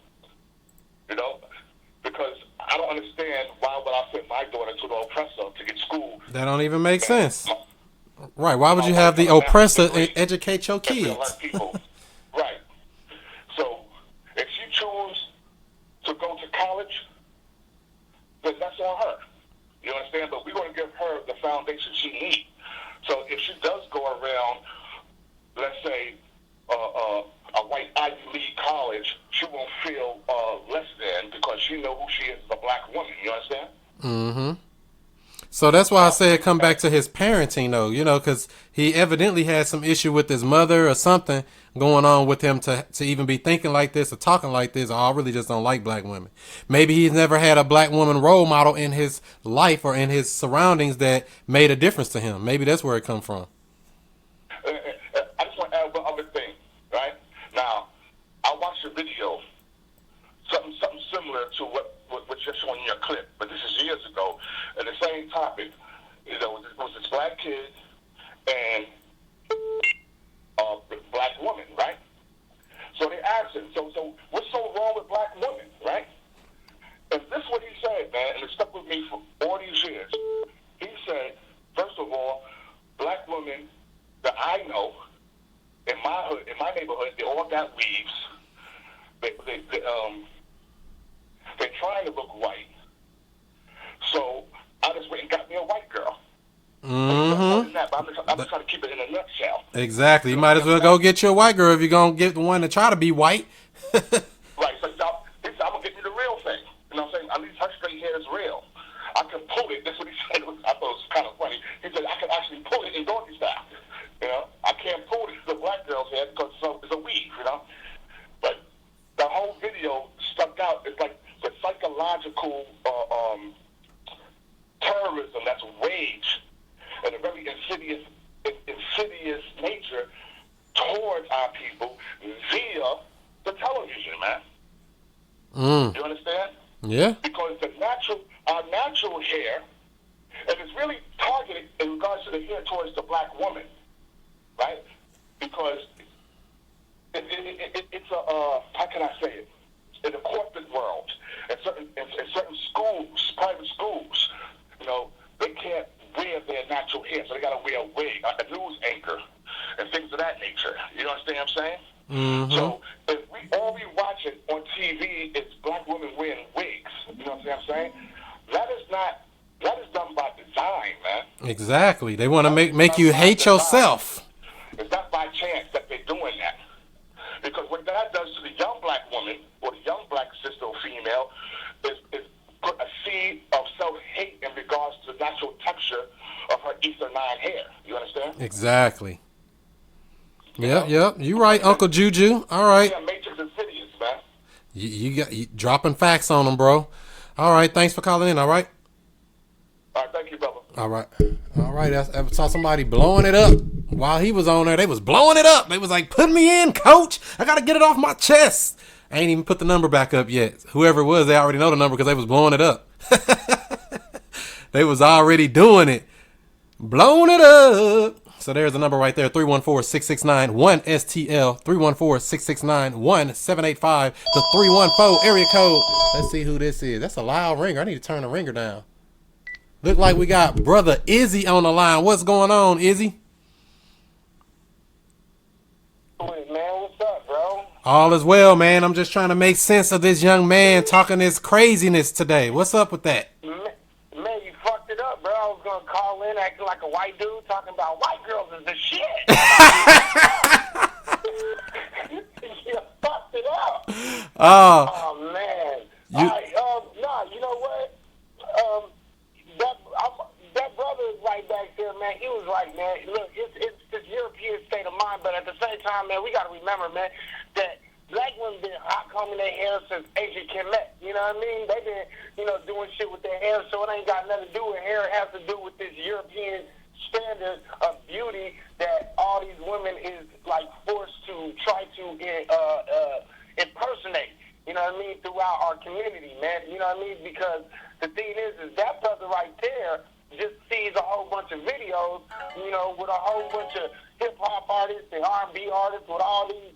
because I don't understand why would I send my daughter to the oppressor to get schooled. That don't even make sense. Right. Why would you have the oppressor educate your kids? Right. So if she chooses to go to college, then that's on her. You understand? But we're going to give her the foundation she needs. So if she does go around, let's say, a white Ivy League college, she won't feel less than because she knows who she is as a black woman. You understand? Mm-hmm. So that's why I said come back to his parenting, though, because he evidently had some issue with his mother or something going on with him to even be thinking like this or talking like this, or I really just don't like black women. Maybe he's never had a black woman role model in his life or in his surroundings that made a difference to him. Maybe that's where it come from. I just want to add one other thing, right? Now, I watched a video, something similar to what you're showing in your clip, but this is years ago, and the same topic. It was this black kid and a black woman, right? So they asked him, so what's so wrong with black women, right? And this is what he said, man, and it stuck with me for all these years. He said, first of all, black women that I know in my hood, in my neighborhood, they all got weaves. They're trying to look white. So I just went and got me a white girl. Mm-hmm. I'm just trying to keep it in a nutshell. Exactly. You might as well go get you a white girl if you're going to get the one to try to be white. Right. So he said, I'm going to get you the real thing. You know what I'm saying? At least her straight hair is real. I can pull it. That's what he said. I thought it was kind of funny. He said, I can actually pull it in doggy style. I can't pull it the black girl's hair because it's a weave, But the whole video stuck out. It's like the psychological terrorism that's waged in a very insidious nature towards our people via the television, man. You understand? Yeah. Because our natural hair, and it's really targeted in regards to the hair towards the black woman, right? Because it's how can I say it? In the corporate world, in certain schools, private schools, they can't wear their natural hair, so they got to wear a wig, a news anchor, and things of that nature. You understand what I'm saying? Mm-hmm. So if all we watching on TV is black women wearing wigs, you know what I'm saying? That is done by design, man. Exactly. They want to make you hate yourself. It's sister or female, is put a seed of self-hate in regards to the natural texture of her ether 9 hair. You understand? Exactly. Yep. You right, Uncle Juju. All right. Yeah, Matrix Insidious, man. You dropping facts on them, bro. All right. Thanks for calling in. All right. All right, thank you, brother. All right. I saw somebody blowing it up while he was on there. They was blowing it up. They was like, "Put me in, coach. I gotta get it off my chest." I ain't even put the number back up yet. Whoever it was, they already know the number because they was blowing it up. They was already doing it, blowing it up. So there's the number right there, 314-669-1STL, 314-669-1785, the 314 area code. Let's see who this is. That's a loud ringer. I need to turn the ringer down. Look like we got brother Izzy on the line. What's going on, Izzy? Man, what's up, bro? All is well, man. I'm just trying to make sense of this young man talking this craziness today. What's up with that? Man, you fucked it up, bro. I was going to call in acting like a white dude talking about white girls is the shit. You fucked it up. Oh man. You know what? That brother right back there, man, he was right, man. Look, it's this European state of mind, but at the same time, man, we got to remember, man, that black women been hot combing their hair since Asia Kemet. You know what I mean? They've been, doing shit with their hair, so it ain't got nothing to do with hair. It has to do with this European standard of beauty that all these women is, like, forced to try to impersonate, you know what I mean, throughout our community, man. You know what I mean? Because the thing is that brother right there just sees a whole bunch of videos, with a whole bunch of hip-hop artists and R&B artists with all these,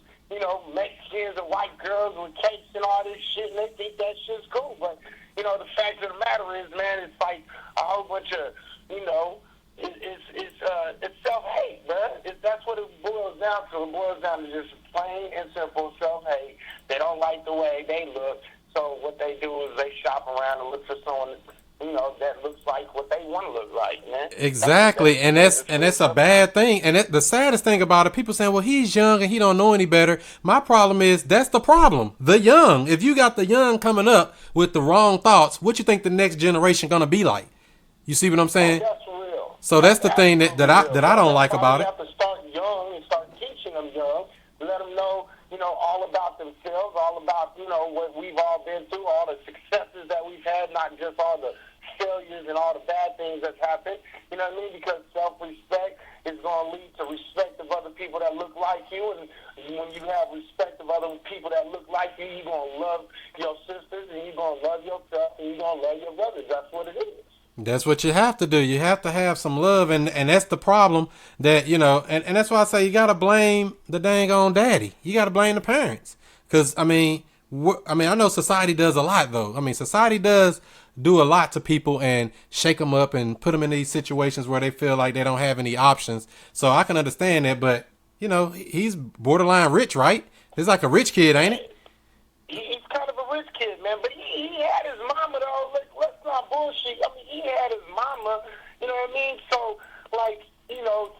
Mexicans and white girls with cakes and all this shit, and they think that shit's cool. But, the fact of the matter is, man, it's like a whole bunch of, it's self-hate, man. That's what it boils down to. It boils down to just plain and simple self-hate. They don't like the way they look, so what they do is they shop around and look for someone that looks like what they want to look like, man. Exactly, and that's a bad thing. And the saddest thing about it, people saying, well, he's young and he don't know any better. My problem is that's the problem. The young. If you got the young coming up with the wrong thoughts, what you think the next generation gonna be like? You see what I'm saying? That's real. So that's the thing that I don't like about it. You have to start young and start teaching them young. Let them know, all about themselves, all about, what we've all been through, all the successes that we've had, not just all the failures and all the bad things that's happened. You know what I mean? Because self-respect is going to lead to respect of other people that look like you. And when you have respect of other people that look like you, you're going to love your sisters and you're going to love yourself and you're going to love your brothers. That's what it is. That's what you have to do. You have to have some love, and that's the problem that, and that's why I say you got to blame the dang on daddy. You got to blame the parents. Because, I know society does a lot, though. Society does do a lot to people and shake them up and put them in these situations where they feel like they don't have any options. So I can understand that, but, he's borderline rich, right? He's like a rich kid, ain't it? He's kind of a rich kid, man, but he had his mama, though. Let's not bullshit. He had his mama, you know what I mean? So,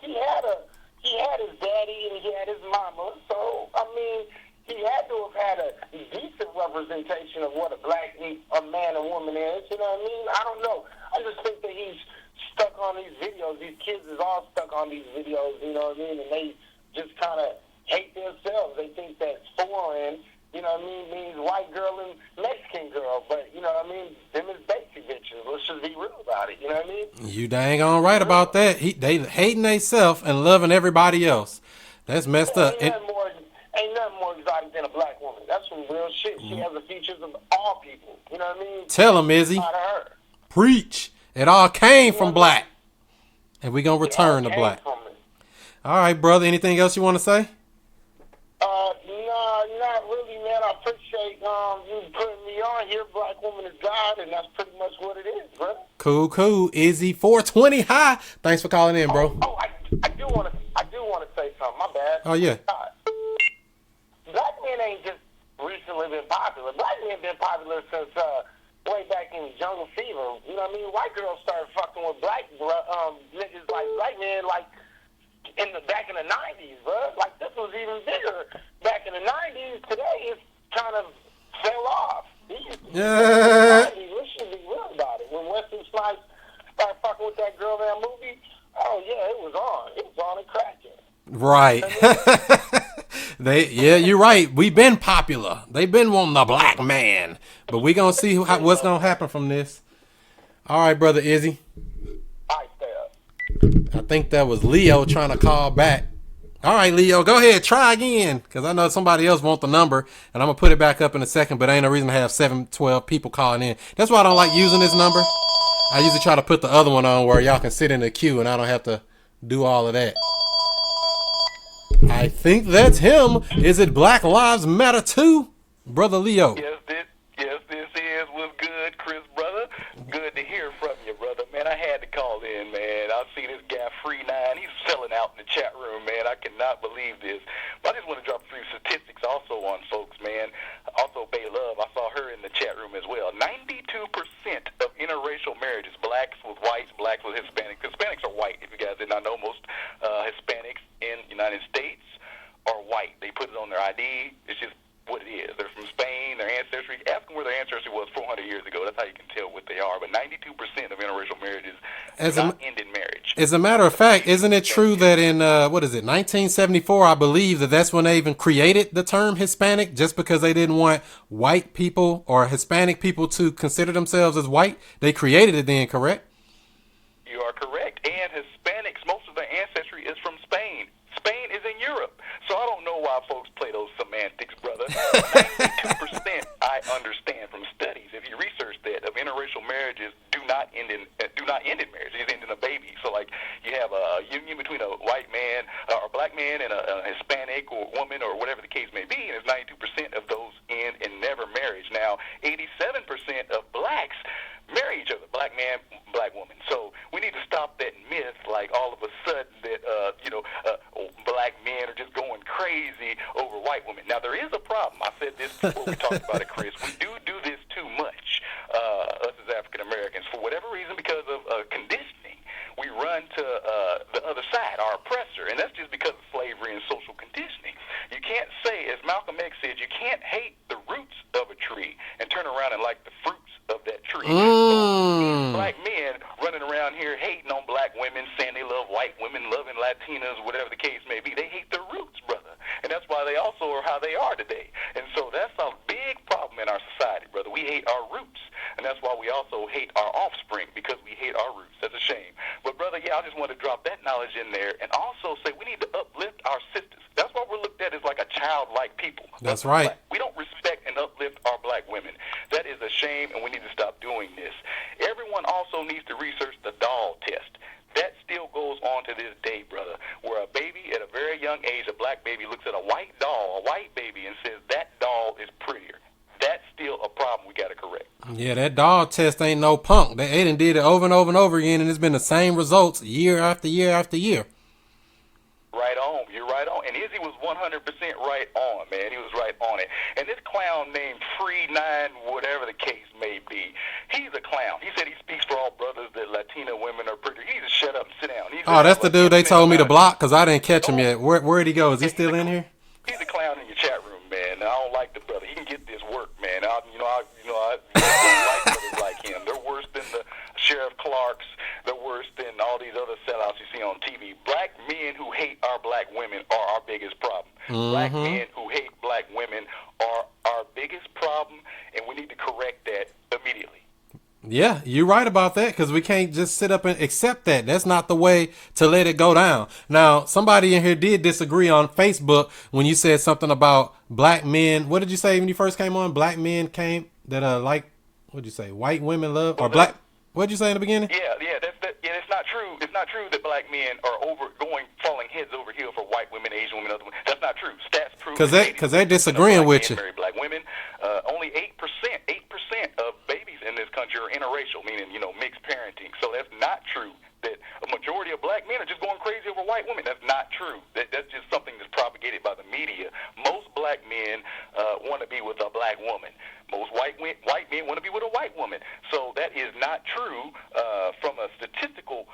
he had his daddy and he had his mama. So, he had to have had a decent representation of what a man and woman is, you know what I mean? I don't know. I just think that he's stuck on these videos. These kids is all stuck on these videos, you know what I mean? And they just kind of hate themselves. They think that foreign, you know what I mean, means white girl and Mexican girl. But, you know what I mean, them is basic bitches. Let's just be real about it, you know what I mean? You dang on right about that. They hating themselves and loving everybody else. That's messed up. Ain't nothing more exotic than a black woman. That's some real shit. She has the features of all people. You know what I mean? Tell him, Izzy. Preach. It all came from black. And we're going to return to black. All right, brother. Anything else you want to say? No, not really, man. I appreciate you putting me on here. Black woman is God, and that's pretty much what it is, bro. Cool. Izzy 420 high. Thanks for calling in, bro. I do want to say something. My bad. Oh, yeah. Black men ain't just recently been popular. Black men been popular since way back in Jungle Fever. You know what I mean? White girls started fucking with black niggas like black men back in the 90s, bro. Like, this was even bigger back in the 90s. Today, it's kind of fell off. Yeah. We should be real about it. When Wesley Snipes started fucking with that girl in that movie, oh yeah, it was on. It was on and cracking. Right. You're right. We've been popular. They've been wanting the black man. But we gonna see what's gonna happen from this. All right, brother Izzy. I think that was Leo trying to call back. All right, Leo, go ahead. Try again. Because I know somebody else wants the number. And I'm going to put it back up in a second. But ain't no reason to have 12 people calling in. That's why I don't like using this number. I usually try to put the other one on where y'all can sit in the queue. And I don't have to do all of that. I think that's him. Is it Black Lives Matter too? Brother Leo. Yes, this is. What's good, Chris, brother? Good to hear from you, brother. Man, I had to call in, man. I see this guy, Free9. He's selling out in the chat room, man. I cannot believe this. But I just want to drop a few statistics also on folks, man. Also, Bay Love, I saw her in the chat room as well. 92% of interracial marriages, blacks with whites, blacks with Hispanics. Hispanics are white, if you guys did not know. Most Hispanics in the United States are white. They put it on their ID. It's just what it is. They're from Spain, their ancestry. Ask them where their ancestry was 400 years ago. That's how you can tell what they are. But 92% of interracial marriages do not end in marriage. As a matter of fact, isn't it true that in, 1974, I believe that's when they even created the term Hispanic, just because they didn't want white people or Hispanic people to consider themselves as white? They created it then, correct? You are correct. And Hispanics, most of their ancestry is from Spain. Spain is in Europe. So I don't know why folks play those semantics, brother. 92% I understand from studies, if you research that, of interracial marriages do not end in marriage. They end in a baby. So like you have a union between a white man or a black man and a Hispanic or woman or whatever the case may be, and it's 92% of those end in never marriage. Now, 87% of blacks marry each other, black man, black woman. So we need to stop that myth, like all of a sudden that black men are just going crazy over white women. Now there is a problem. I said this before we talked about it, Chris. We do this too much, us as African Americans, for whatever reason, because of conditioning. We run to the other side, our oppressor, and that's just because of slavery and social conditioning. You can't say, as Malcolm X said, you can't hate the roots of a tree and turn around and like the fruits of that tree. So black men running around here hating on black women, saying they love white women, loving Latinas, whatever the case may be. They hate their roots, brother. And that's why they also are how they are today. And so that's a big problem in our society, brother. We hate our roots. And that's why we also hate our offspring, because we hate our roots. That's a shame. But, brother, I just want to drop that knowledge in there and also say we need to uplift our sisters. That's why we're looked at as like a childlike people. That's right. We don't respect and uplift our black women. That is a shame, and we need to stop doing this. Everyone also needs to research the doll test. That still goes on to this day, brother, where a baby at a very young age, a black baby, looks at a white doll, a white baby, and says that doll is prettier. That's still a problem we got to correct. Yeah, that doll test ain't no punk. They done did it over and over and over again, and it's been the same results year after year after year. Right on. You're right on. And Izzy was 100% right on, man. He was right on it. And this clown named Free9, whatever the case may be, he's a clown. He said he speaks for all brothers that Latina women are pretty. He just shut up and sit down. That's the dude they told me to block because I didn't catch him yet. Where'd he go? Is he still in here? He's a clown in your chat room, man. I don't like the brother. He can get this work, man. I don't like brothers like him. They're worse than the Sheriff Clarks. They're worse than all these other sellouts you see on TV. Black men who hate our black women are our biggest problem. Black men who hate black women are our biggest problem, and we need to correct that immediately. Yeah, you're right about that, because we can't just sit up and accept that. That's not the way to let it go down. Now, somebody in here did disagree on Facebook when you said something about black men. What did you say when you first came on? Black men came that what'd you say? White women love or black? What'd you say in the beginning? Yeah, it's not true. It's not true that black men are falling heads over heels for white women, Asian women, other women. That's not true. Stats prove. Because they're disagreeing with you. Marry black women. Only 8% of babies in this country are interracial, meaning mixed parenting. So that's not true. That a majority of black men are just going crazy over white women. That's not true. That's just something that's propagated by the media. Most black men want to be with a black woman. Most white men want to be with a white woman. So that is not true from a statistical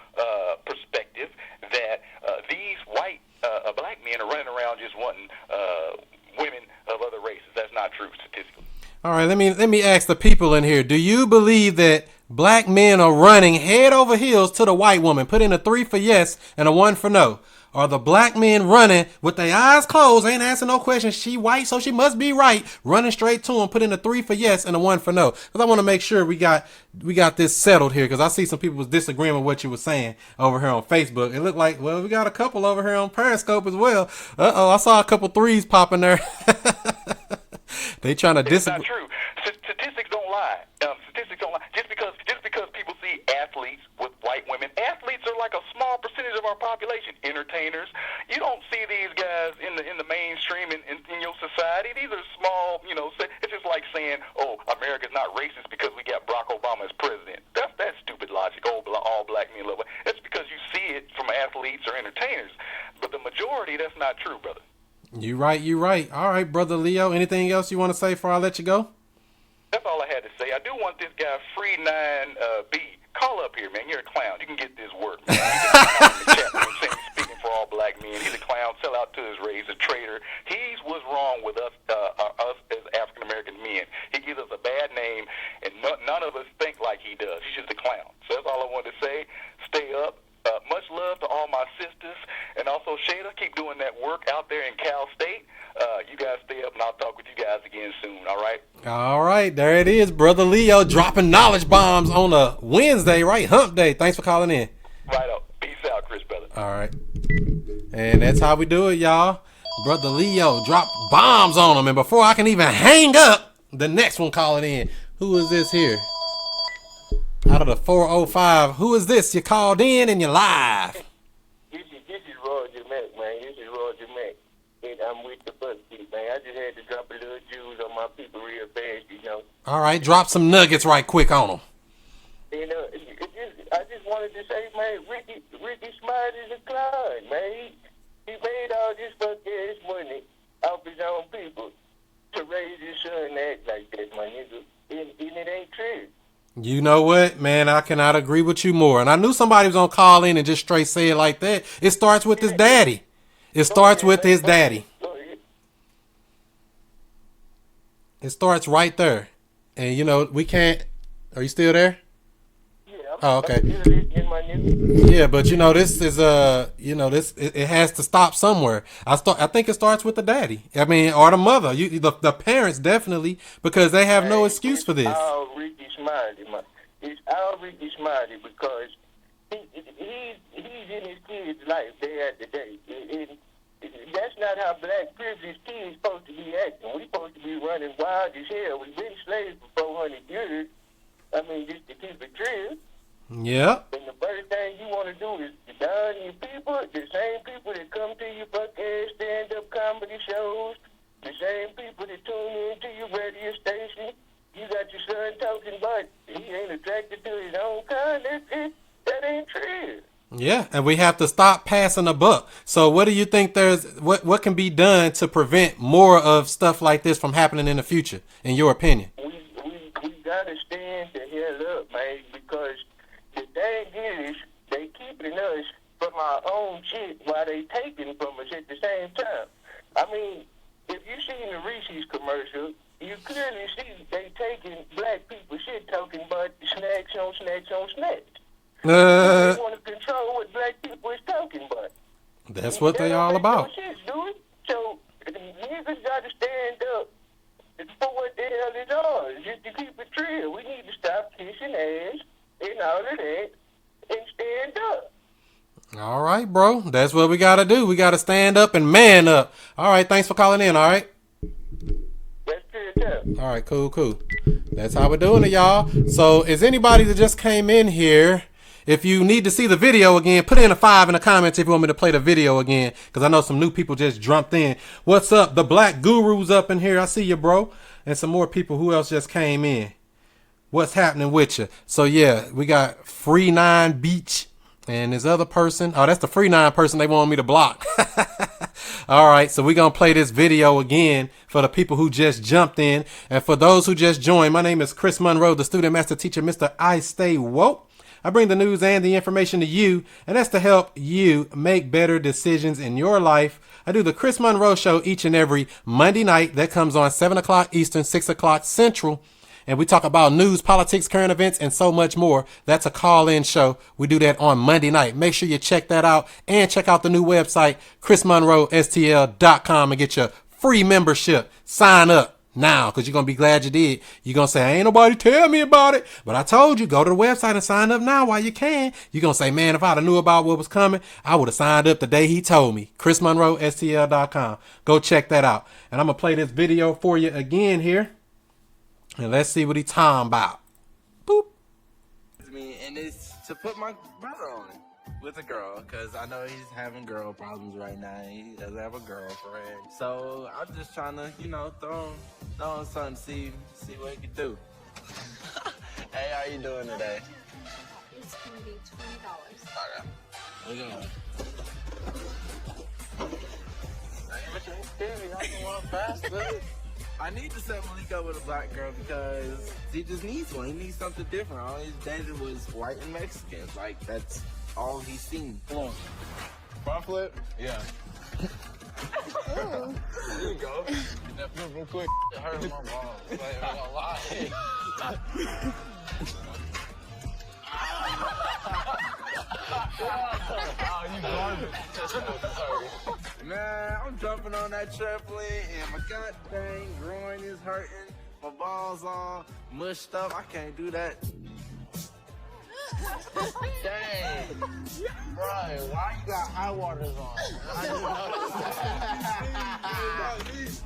perspective that these white black men are running around just wanting women of other races. That's not true statistically. All right, let me ask the people in here. Do you believe that black men are running head over heels to the white woman? Put in a 3 for yes and a 1 for no. Are the black men running with their eyes closed, ain't asking no questions? She white, so she must be right. Running straight to him. Put in a 3 for yes and a 1 for no. Because I want to make sure we got this settled here. Because I see some people was disagreeing with what you were saying over here on Facebook. It looked like, well, we got a couple over here on Periscope as well. I saw a couple 3s popping there. They trying to disagree. It's not true. Statistics don't lie. Statistics don't lie. Just because people see athletes with white women, athletes are like a small percentage of our population. Entertainers, you don't see these guys in the mainstream in your society. These are small. It's just like saying, "Oh, America's not racist because we got Barack Obama as president." That's stupid logic. Oh, all black men love it. That's because you see it from athletes or entertainers. But the majority, that's not true, brother. You right. All right, brother Leo. Anything else you want to say before I let you go? That's all I had to say. I do want this guy, Free9B, call up here, man. You're a clown. You can get this work, man. He's a clown in the chat room saying he's speaking for all black men. He's a clown, sell out to his race, a traitor. He's what's wrong with us as African-American men. He gives us a bad name, and none of us think like he does. He's just a clown. So that's all I wanted to say. Stay up. Much love to all my sisters, and also Shada, keep doing that work out there in Cal State. You guys stay up, and I'll talk with you guys again soon, all right? All right, there it is, brother Leo, dropping knowledge bombs on a Wednesday, right? Hump day. Thanks for calling in. Right up. Peace out, Chris, brother. All right. And that's how we do it, y'all. Brother Leo dropped bombs on him, and before I can even hang up, the next one calling in. Who is this here? Out of the 405, who is this? You called in and you're live. This is Roger Mack, man. This is Roger Mack. And I'm with the BuzzFeed, man. I just had to drop a little juice on my people real fast, All right, drop some nuggets right quick on them. I just wanted to say, man, Rickey Smiley is a clown, man. He made all this fuck-ass money off his own people to raise his son and act like that, my nigga. And it ain't true. You know what, man? I cannot agree with you more. And I knew somebody was going to call in and just straight say it like that. It starts with his daddy. It starts with his daddy. It starts right there. And, we can't. Are you still there? Yeah. Oh, okay. Yeah, but this is it has to stop somewhere. I think it starts with the daddy. I mean, or the mother. The parents definitely, because they have no excuse for this. It's all Rickey Smiley, man. It's all Rickey Smiley because he's in his kid's life day after day. That's not how black privileged kids supposed to be acting. We supposed to be running wild as hell. We've been slaves for 400 years. I mean, just to keep it true. Yeah. And the first thing you want to do is down your people, the same people that come to your fucking stand-up comedy shows, the same people that tune in to your radio station. You got your son talking about he ain't attracted to his own kind. That ain't true. Yeah, and we have to stop passing the buck. So what do you think what can be done to prevent more of stuff like this from happening in the future, in your opinion? We gotta stand the hell up, man, because the thing is, they keeping us from our own shit while they taking from us at the same time. I mean, if you seen the Reese's commercial, you clearly see they taking black people shit talking about snacks on snacks on snacks. They want to control what black people is talking about. That's what they all about. So niggas got to stand up for what the hell is ours, just to keep it real. We need to stop kissing ass and all of that and stand up. All right, bro. That's what we got to do. We got to stand up and man up. All right, thanks for calling in, all right? That's good. All right, cool. That's how we're doing it, y'all. So is anybody that just came in here, if you need to see the video again, put in a 5 in the comments if you want me to play the video again, because I know some new people just jumped in. What's up? The Black Guru's up in here. I see you, bro. And some more people. Who else just came in? What's happening with you? So, yeah, we got Free9 Beach and this other person. Oh, that's the Free9 person they want me to block. All right, so we're going to play this video again for the people who just jumped in. And for those who just joined, my name is Chris Monroe, the student master teacher, Mr. I Stay Woke. I bring the news and the information to you, and that's to help you make better decisions in your life. I do the Chris Monroe Show each and every Monday night. That comes on 7 o'clock Eastern, 6 o'clock Central. And we talk about news, politics, current events, and so much more. That's a call-in show. We do that on Monday night. Make sure you check that out. And check out the new website, chrismonroestl.com, and get your free membership. Sign up now, because you're going to be glad you did. You're going to say, ain't nobody tell me about it. But I told you, go to the website and sign up now while you can. You're going to say, man, if I'd have knew about what was coming, I would have signed up the day he told me. chrismonroestl.com. Go check that out. And I'm going to play this video for you again here. And let's see what he's talking about. Boop. And it's to put my brother on with a girl, because I know he's having girl problems right now. He doesn't have a girlfriend. So I'm just trying to, throw him something, see what he can do. Hey, how you doing today? It's going to be $20. Okay. Look at him. I need to set Malik up with a black girl because he just needs one. He needs something different. All he's dated was white and Mexicans. Like, that's all he's seen. Come on. Front flip? Yeah. There you go. Get that flip real quick. It hurt my balls. Like, I'm gonna lie. Oh, you garbage. Sorry. Man, I'm jumping on that trampoline and my god dang groin is hurting. My balls all mushed up. I can't do that. Dang. Bro, why you got high waters on? I didn't notice.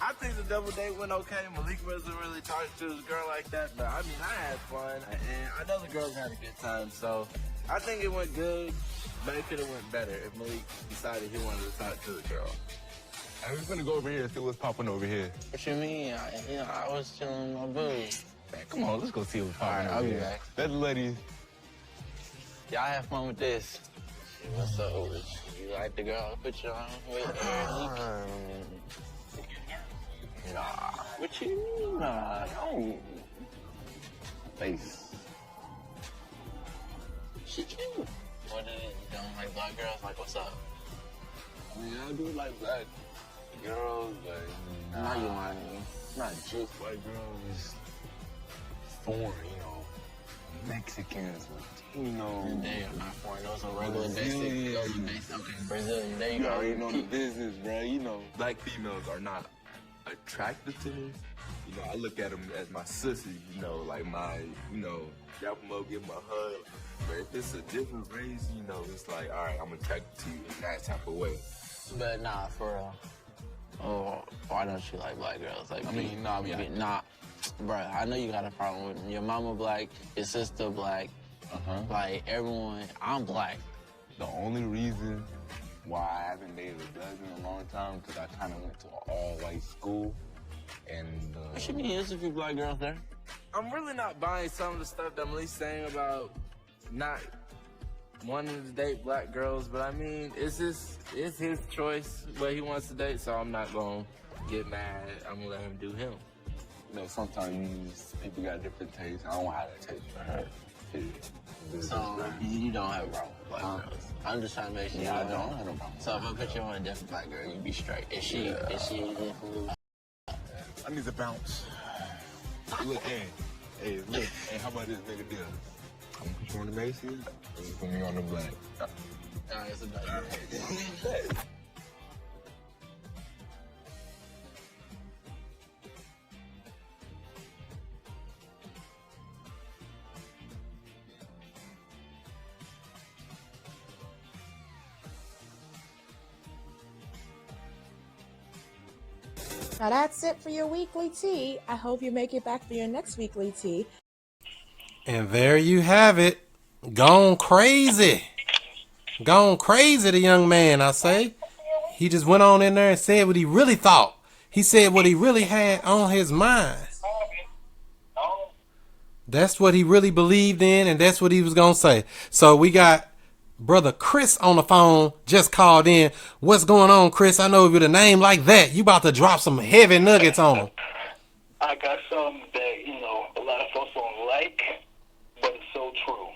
I think the double date went okay. Malik wasn't really talking to his girl like that, but I mean, I had fun, and I know the girls had a good time, so I think it went good, but it could have went better if Malik decided he wanted to talk to the girl. Hey, we're gonna go over here and see what's popping over here. What you mean? I was chilling with my boo. Man, come on, let's go see what's popping over here. Back. That lady. Y'all have fun with this. What's up with you? You like the girl I put you on with? Nah. What you mean? Nah, no. Face. She cute. What is it? You don't like black girls? Like, what's up? I mean, I do like black girls, but Now you lying to me. not just white girls. Foreign, Mexicans, Latino. They are not foreign. Those are regular Brazilian. basic. Okay, Brazilian. There you You go. already know the business, bro. Black females are not attractive to me. I look at them as my sissy, like my, drop them up, give them a hug. But if it's a different race, it's like, all right, I'm attracted to you in that type of way. But nah, for real. Oh, why don't you like black girls? Like, nah, bruh, I know you got a problem with them. Your mama black, your sister black, like everyone. I'm black. The only reason why I haven't dated a black in a long time because I kind of went to an all-white school, and What you mean? There's a few black girls there. I'm really not buying some of the stuff that Malik's saying about not wanting to date black girls, but I mean, it's his choice what he wants to date, so I'm not gonna get mad. I'm gonna let him do him. sometimes people got different tastes. I don't have that taste for her. So you don't have a problem with black girls. I'm just trying to make sure. Yeah, I don't have no problem. So if I put you on a different black girl, you'd be straight. Is she I need to bounce. Look, hey, how about this nigga deal? I'm gonna put you on the Macy's, and you put me on the black. Alright, it's a black girl. Now that's it for your weekly tea. I hope you make it back for your next weekly tea. And there you have it. Gone crazy. Gone crazy, the young man, I say. He just went on in there and said what he really thought. He said what he really had on his mind. That's what he really believed in, and that's what he was going to say. So we got Brother Chris on the phone, just called in. What's going on, Chris? I know with a name like that, you about to drop some heavy nuggets on him. I got something that, a lot of folks don't like, but it's so true.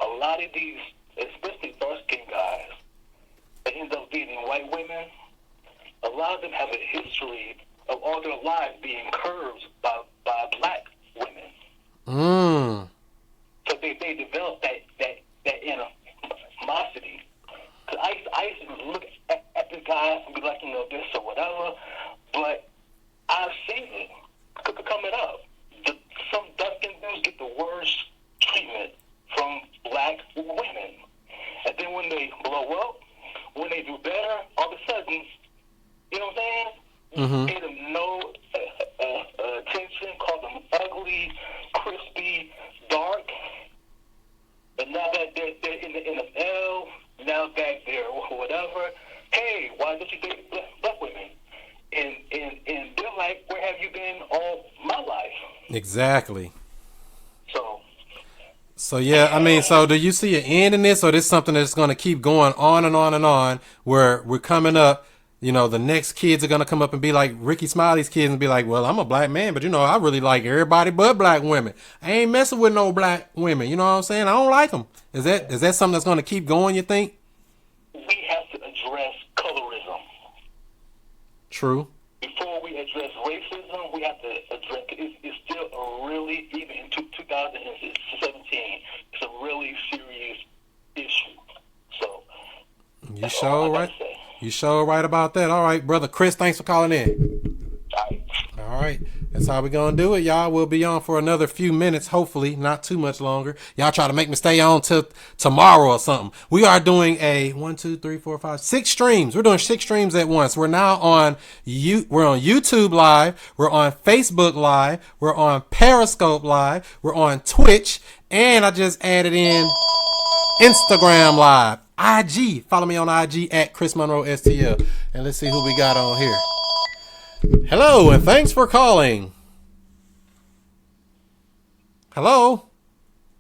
A lot of these, especially dark-skinned guys, white women, a lot of them have a history of all their lives being curved by black women. Mm. So they develop that animosity. Cause I used to look at the guys and be like, you know, this or whatever, but I've seen it coming up. Some Dustin dudes get the worst treatment from black women, and then when they blow up, when they do better, all of a sudden, you know what I'm saying? Mm-hmm. Pay them no attention, call them ugly, crispy, dark. But now that they're in the NFL, now that they're whatever, hey, why don't you date black women? And they're like, where have you been all my life? Exactly. So yeah, I mean, so do you see an end in this, or this something that's going to keep going on and on and on, where we're coming up, you know, the next kids are going to come up and be like Rickey Smiley's kids and be like, well, I'm a black man, but, you know, I really like everybody but black women. I ain't messing with no black women. You know what I'm saying? I don't like them. Is that something that's going to keep going, you think? we have to address colorism. True. Before we address racism, we have to address it's still a really, even in 2017, it's a really serious issue. So you sure right. You sure right about that. All right, brother Chris, thanks for calling in. All right. That's how we going to do it, y'all. We'll be on for another few minutes, hopefully, not too much longer. Y'all try to make me stay on till tomorrow or something. We are doing 6 streams. We're doing 6 streams at once. We're now on we're on YouTube Live. We're on Facebook Live. We're on Periscope Live. We're on Twitch. And I just added in Instagram Live. IG. Follow me on IG at Chris Monroe STL. And let's see who we got on here. Hello, and thanks for calling. Hello?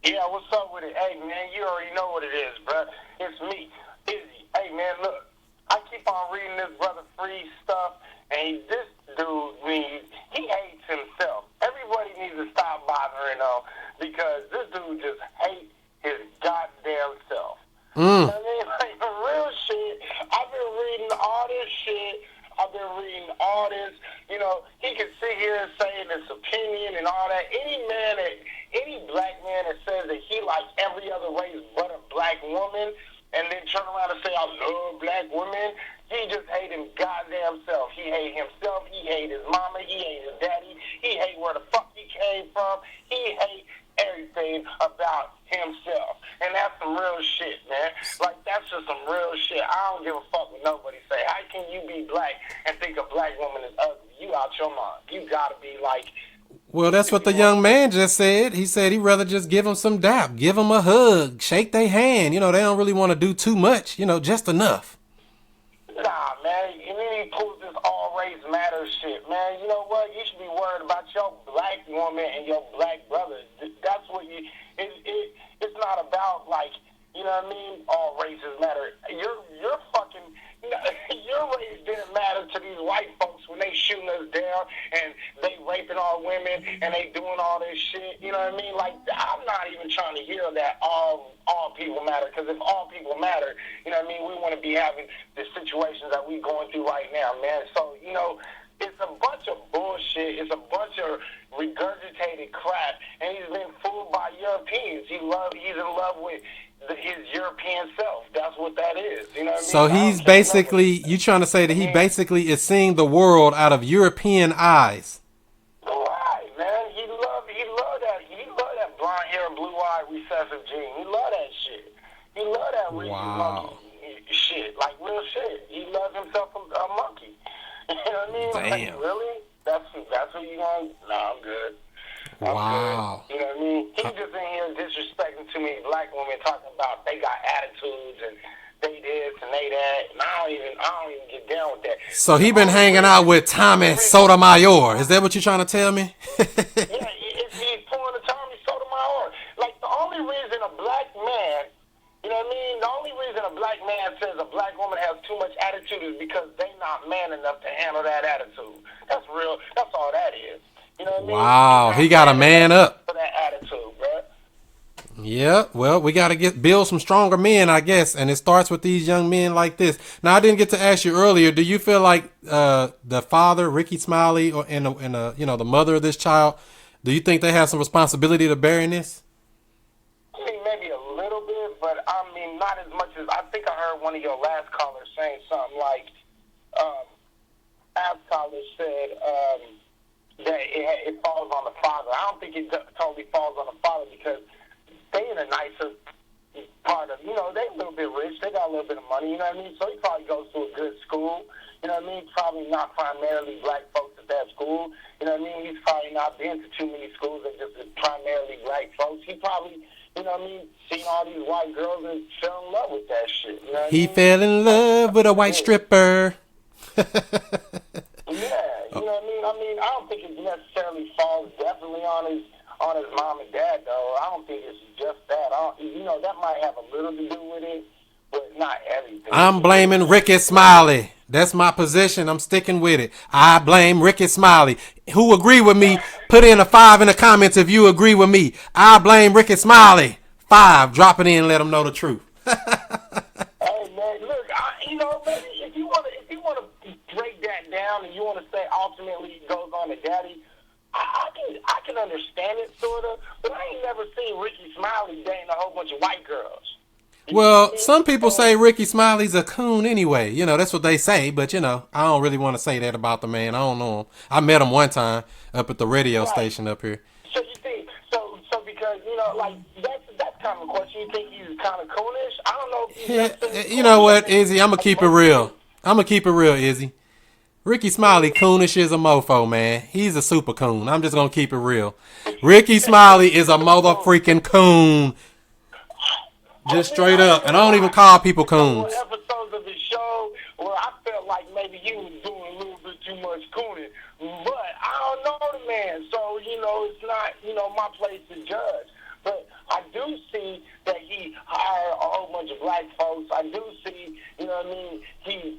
Yeah, what's up with it? Hey, man, you already know what it is, bro. It's me, Izzy. Hey, man, look, I keep on reading this Brother Free stuff, and this dude, he hates himself. Everybody needs to stop bothering him because this dude just hates his goddamn self. I mean, like, real shit. I've been reading all this shit. I've been reading all this, you know, he can sit here and say his opinion and all that. Any black man that says that he likes every other race but a black woman and then turn around and say, I love black women, he just hate his goddamn self. He hate himself. He hate his mama. He hate his daddy. He hate where the fuck he came from. He hate everything about himself. And that's some real shit, man. Like, that's just some real shit. I don't give a fuck what nobody say. How can you be black and think a black woman is ugly? You out your mind. You gotta be like... Well, that's what the young man just said. He said he'd rather just give them some dap, give them a hug, shake their hand. You know, they don't really want to do too much, you know, just enough. Nah, man. And then he pulls this all race matter shit, man. You know what? You should be worried about your black woman and your black brother. That's what you... It's not about, like, you know what I mean? All races matter. Your fucking... Your race didn't matter to these white folks when they shooting us down and they raping our women and they doing all this shit. You know what I mean? Like, I'm not even trying to hear that all people matter, because if all people matter, you know what I mean, we want to be having the situations that we going through right now, man. So, you know, it's a bunch of bullshit. It's a bunch of regurgitated crap, and he's been fooled by Europeans. He's in love with his European self. That's what that is. You know what I mean? So he's basically, you trying to say that he basically is seeing the world out of European eyes. Right, man. He love that. He love that blonde hair, blue eye, recessive gene. He love that shit. He love that monkey shit. Like real shit. He loves himself a monkey. You know what I mean? Damn. Like, really? That's what you gonna? Nah, I'm good. Wow. You know what I mean? He's just in here disrespecting too many black women, talking about they got attitudes and they this and they that, and I don't even get down with that. So he been hanging out with Tommy Sotomayor. Is that what you're trying to tell me? Yeah, he's pulling the Tommy Sotomayor. Like, the only reason a black man, you know what I mean? The only reason a black man says a black woman has too much attitude is because they not man enough to handle that attitude. That's real. That's all that is. You know what I mean? Wow, he got a man up. For that attitude, bro. Yeah, well, we got to build some stronger men, I guess, and it starts with these young men like this. Now, I didn't get to ask you earlier. Do you feel like the father, Rickey Smiley, and the mother of this child, do you think they have some responsibility to bear in this? I mean, maybe a little bit, but I mean, not as much as I think I heard one of your last callers saying something like, last caller said that it falls on the father. I don't think it totally falls on the father because they in a nicer part of, they a little bit rich. They got a little bit of money, you know what I mean? So he probably goes to a good school, you know what I mean? Probably not primarily black folks at that school, you know what I mean? He's probably not been to too many schools that just is primarily black folks. He probably, you know what I mean, seen all these white girls and fell in love with that shit, you know what I mean? He fell in love with a white stripper. Yeah, you know what I mean? I mean, I don't think it necessarily falls definitely on his mom and dad, though. I don't think it's just that. That might have a little to do with it, but not everything. I'm blaming Rickey Smiley. That's my position. I'm sticking with it. I blame Rickey Smiley. Who agree with me? Put in a 5 in the comments if you agree with me. I blame Rickey Smiley. 5. Drop it in. Let them know the truth. Hey man, look, maybe if you want to break that down and you want to say ultimately it goes on to daddy, I can understand it sort of, but I ain't never seen Rickey Smiley dating a whole bunch of white girls. Well, some people say Rickey Smiley's a coon anyway. That's what they say, but I don't really want to say that about the man. I don't know him. I met him one time up at the radio station up here. So you think so because that's kind of a question. You think he's kind of coonish? I don't know if he's You know what, Izzy? I'm gonna keep it real, Izzy. Rickey Smiley coonish is a mofo, man. He's a super coon. I'm just gonna keep it real. Rickey Smiley is a mother freaking coon. Just straight up. And I don't even call people coons. Episodes of his show where I felt like maybe he was doing a little bit too much cooning. But I don't know the man. So, it's not, my place to judge. But I do see that he hired a whole bunch of black folks. I do see, you know what I mean, he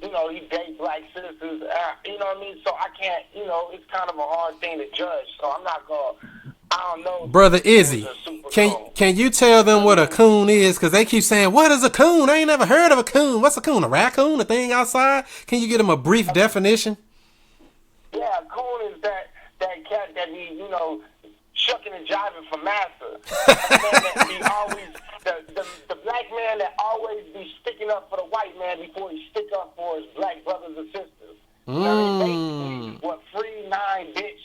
dates black sisters, you know what I mean? So I can't, it's kind of a hard thing to judge. So I'm not going to, I don't know. Brother Izzy, can you tell them what a coon is? Because they keep saying, what is a coon? I ain't never heard of a coon. What's a coon? A raccoon? A thing outside? Can you give them a brief definition? Yeah, a coon is that cat that be, shucking and jiving for massa. That be always the black man that always be sticking up for the white man before he stick up for his black brothers and sisters. Basically, what Free 9 bitch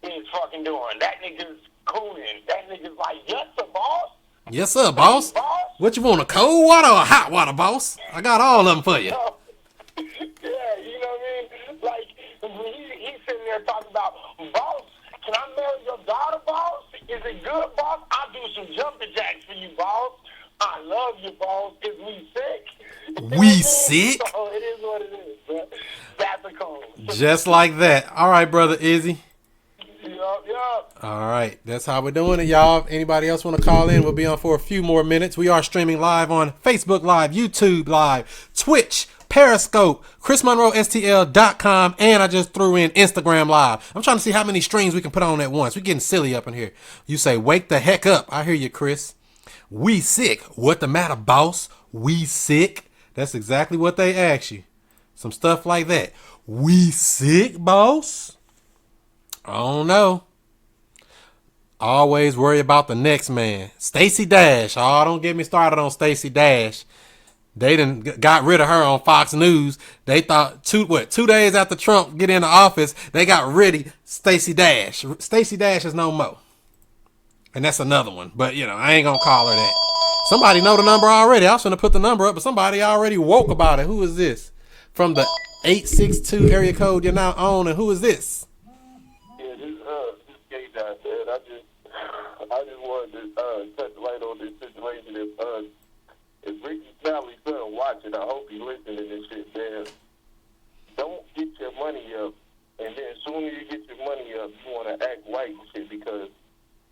is fucking doing. That nigga's cooning. That nigga's like, yes sir, boss. Yes sir, boss. What you want, a cold water or a hot water, boss? I got all of them for you. Yeah, you know what I mean? Like, he's sitting there talking about, boss, can I marry your daughter, boss? Is it good, boss? I'll do some jumping jacks for you, boss. I love you, boss. Is we sick? We sick? So it is what it is, bro. That's a cone. Just like that. All right, brother Izzy. Yup. All right, that's how we're doing it, y'all. If anybody else want to call in, we'll be on for a few more minutes. We are streaming live on Facebook Live, YouTube Live, Twitch, Periscope, ChrisMonroeSTL.com, and I just threw in Instagram Live. I'm trying to see how many streams we can put on at once. We're getting silly up in here. You say, wake the heck up. I hear you, Chris. We sick. What the matter, boss? We sick. That's exactly what they ask you. Some stuff like that. We sick, boss? I don't know. Always worry about the next man. Stacey Dash. Oh, don't get me started on Stacey Dash. They done got rid of her on Fox News. They thought 2 days after Trump get into office, they got rid of Stacey Dash. Stacey Dash is no more. And that's another one. But, I ain't going to call her that. Somebody know the number already. I was going to put the number up, but somebody already woke about it. Who is this? From the 862 area code you're now on, and who is this? Yeah, this gay guy said, I just wanted to touch light on this situation. If Rickey Smiley's son watching, I hope he's listening to this shit, man. Don't get your money up, and then as soon as you get your money up, you want to act white and shit, because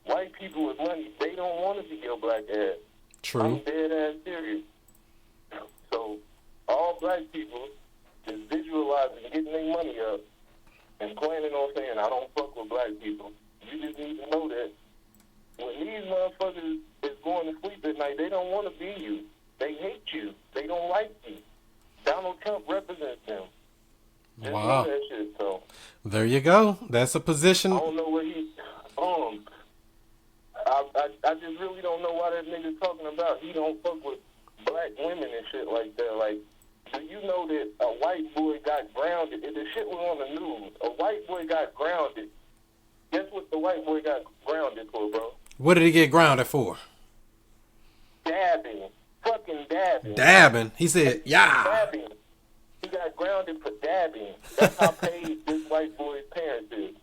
white people with money, they don't want to see your black ass. True. I'm dead ass serious. So all black people is visualizing getting their money up and planning on saying, I don't fuck with black people. You just need to know that when these motherfuckers is going to sleep at night, they don't want to be you. They hate you. They don't like you. Donald Trump represents them. Just Wow. know that shit, so. There you go. That's a position. I don't know what he. I just really don't know why that nigga's talking about. He don't fuck with black women and shit like that. Like, do you know that a white boy got grounded? If the shit was on the news, a white boy got grounded. Guess what the white boy got grounded for, bro? What did he get grounded for? Dabbing. Fucking dabbing. Dabbing. He said, yeah. Dabbing. He got grounded for dabbing. That's how paid this white boy's parents is.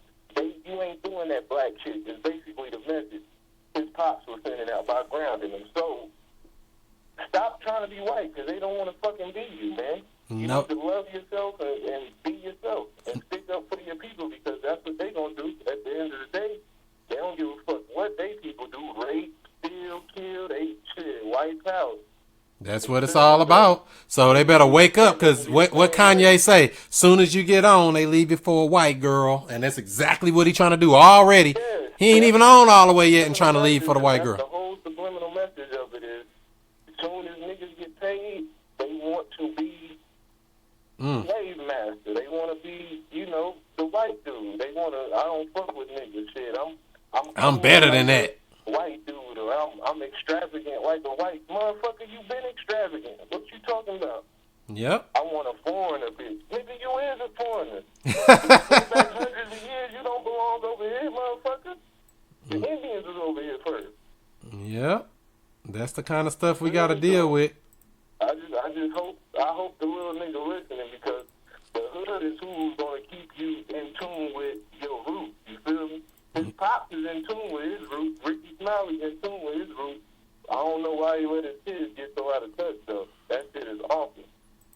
You ain't doing that black shit. It's basically the message his pops was sending out by grounding him. So, stop trying to be white, because they don't want to fucking be you, man. You Nope. need to love yourself and be yourself and stick up for your people, because that's what they gonna do. At the end of the day, they don't give a fuck what they people do. Rape, steal, kill, they shit, wipe out. That's what it's all about. So they better wake up, because what Kanye say? Soon as you get on, they leave you for a white girl, and that's exactly what he trying to do already. He ain't even on all the way yet and trying to leave for the white girl. The whole subliminal message of it is, as soon as niggas get paid, they want to be slave master. They want to be, the white dude. They want to. I don't fuck with niggas. Shit, I'm better than that. White dude, or I'm extravagant like a white motherfucker. You been extravagant. What you talking about? Yep. I want a foreigner, bitch. Nigga, you is a foreigner. You go back hundreds of years, you don't belong over here, motherfucker. The Indians was over here first. Yep. That's the kind of stuff we got to deal with. I hope the little nigga listening, because the hood is who's gonna keep you in tune with your roots. You feel me? His pops is in tune with his roots. Rickey Smiley in tune with his roots. I don't know why he let his kids get so out of touch, though. That shit is awful.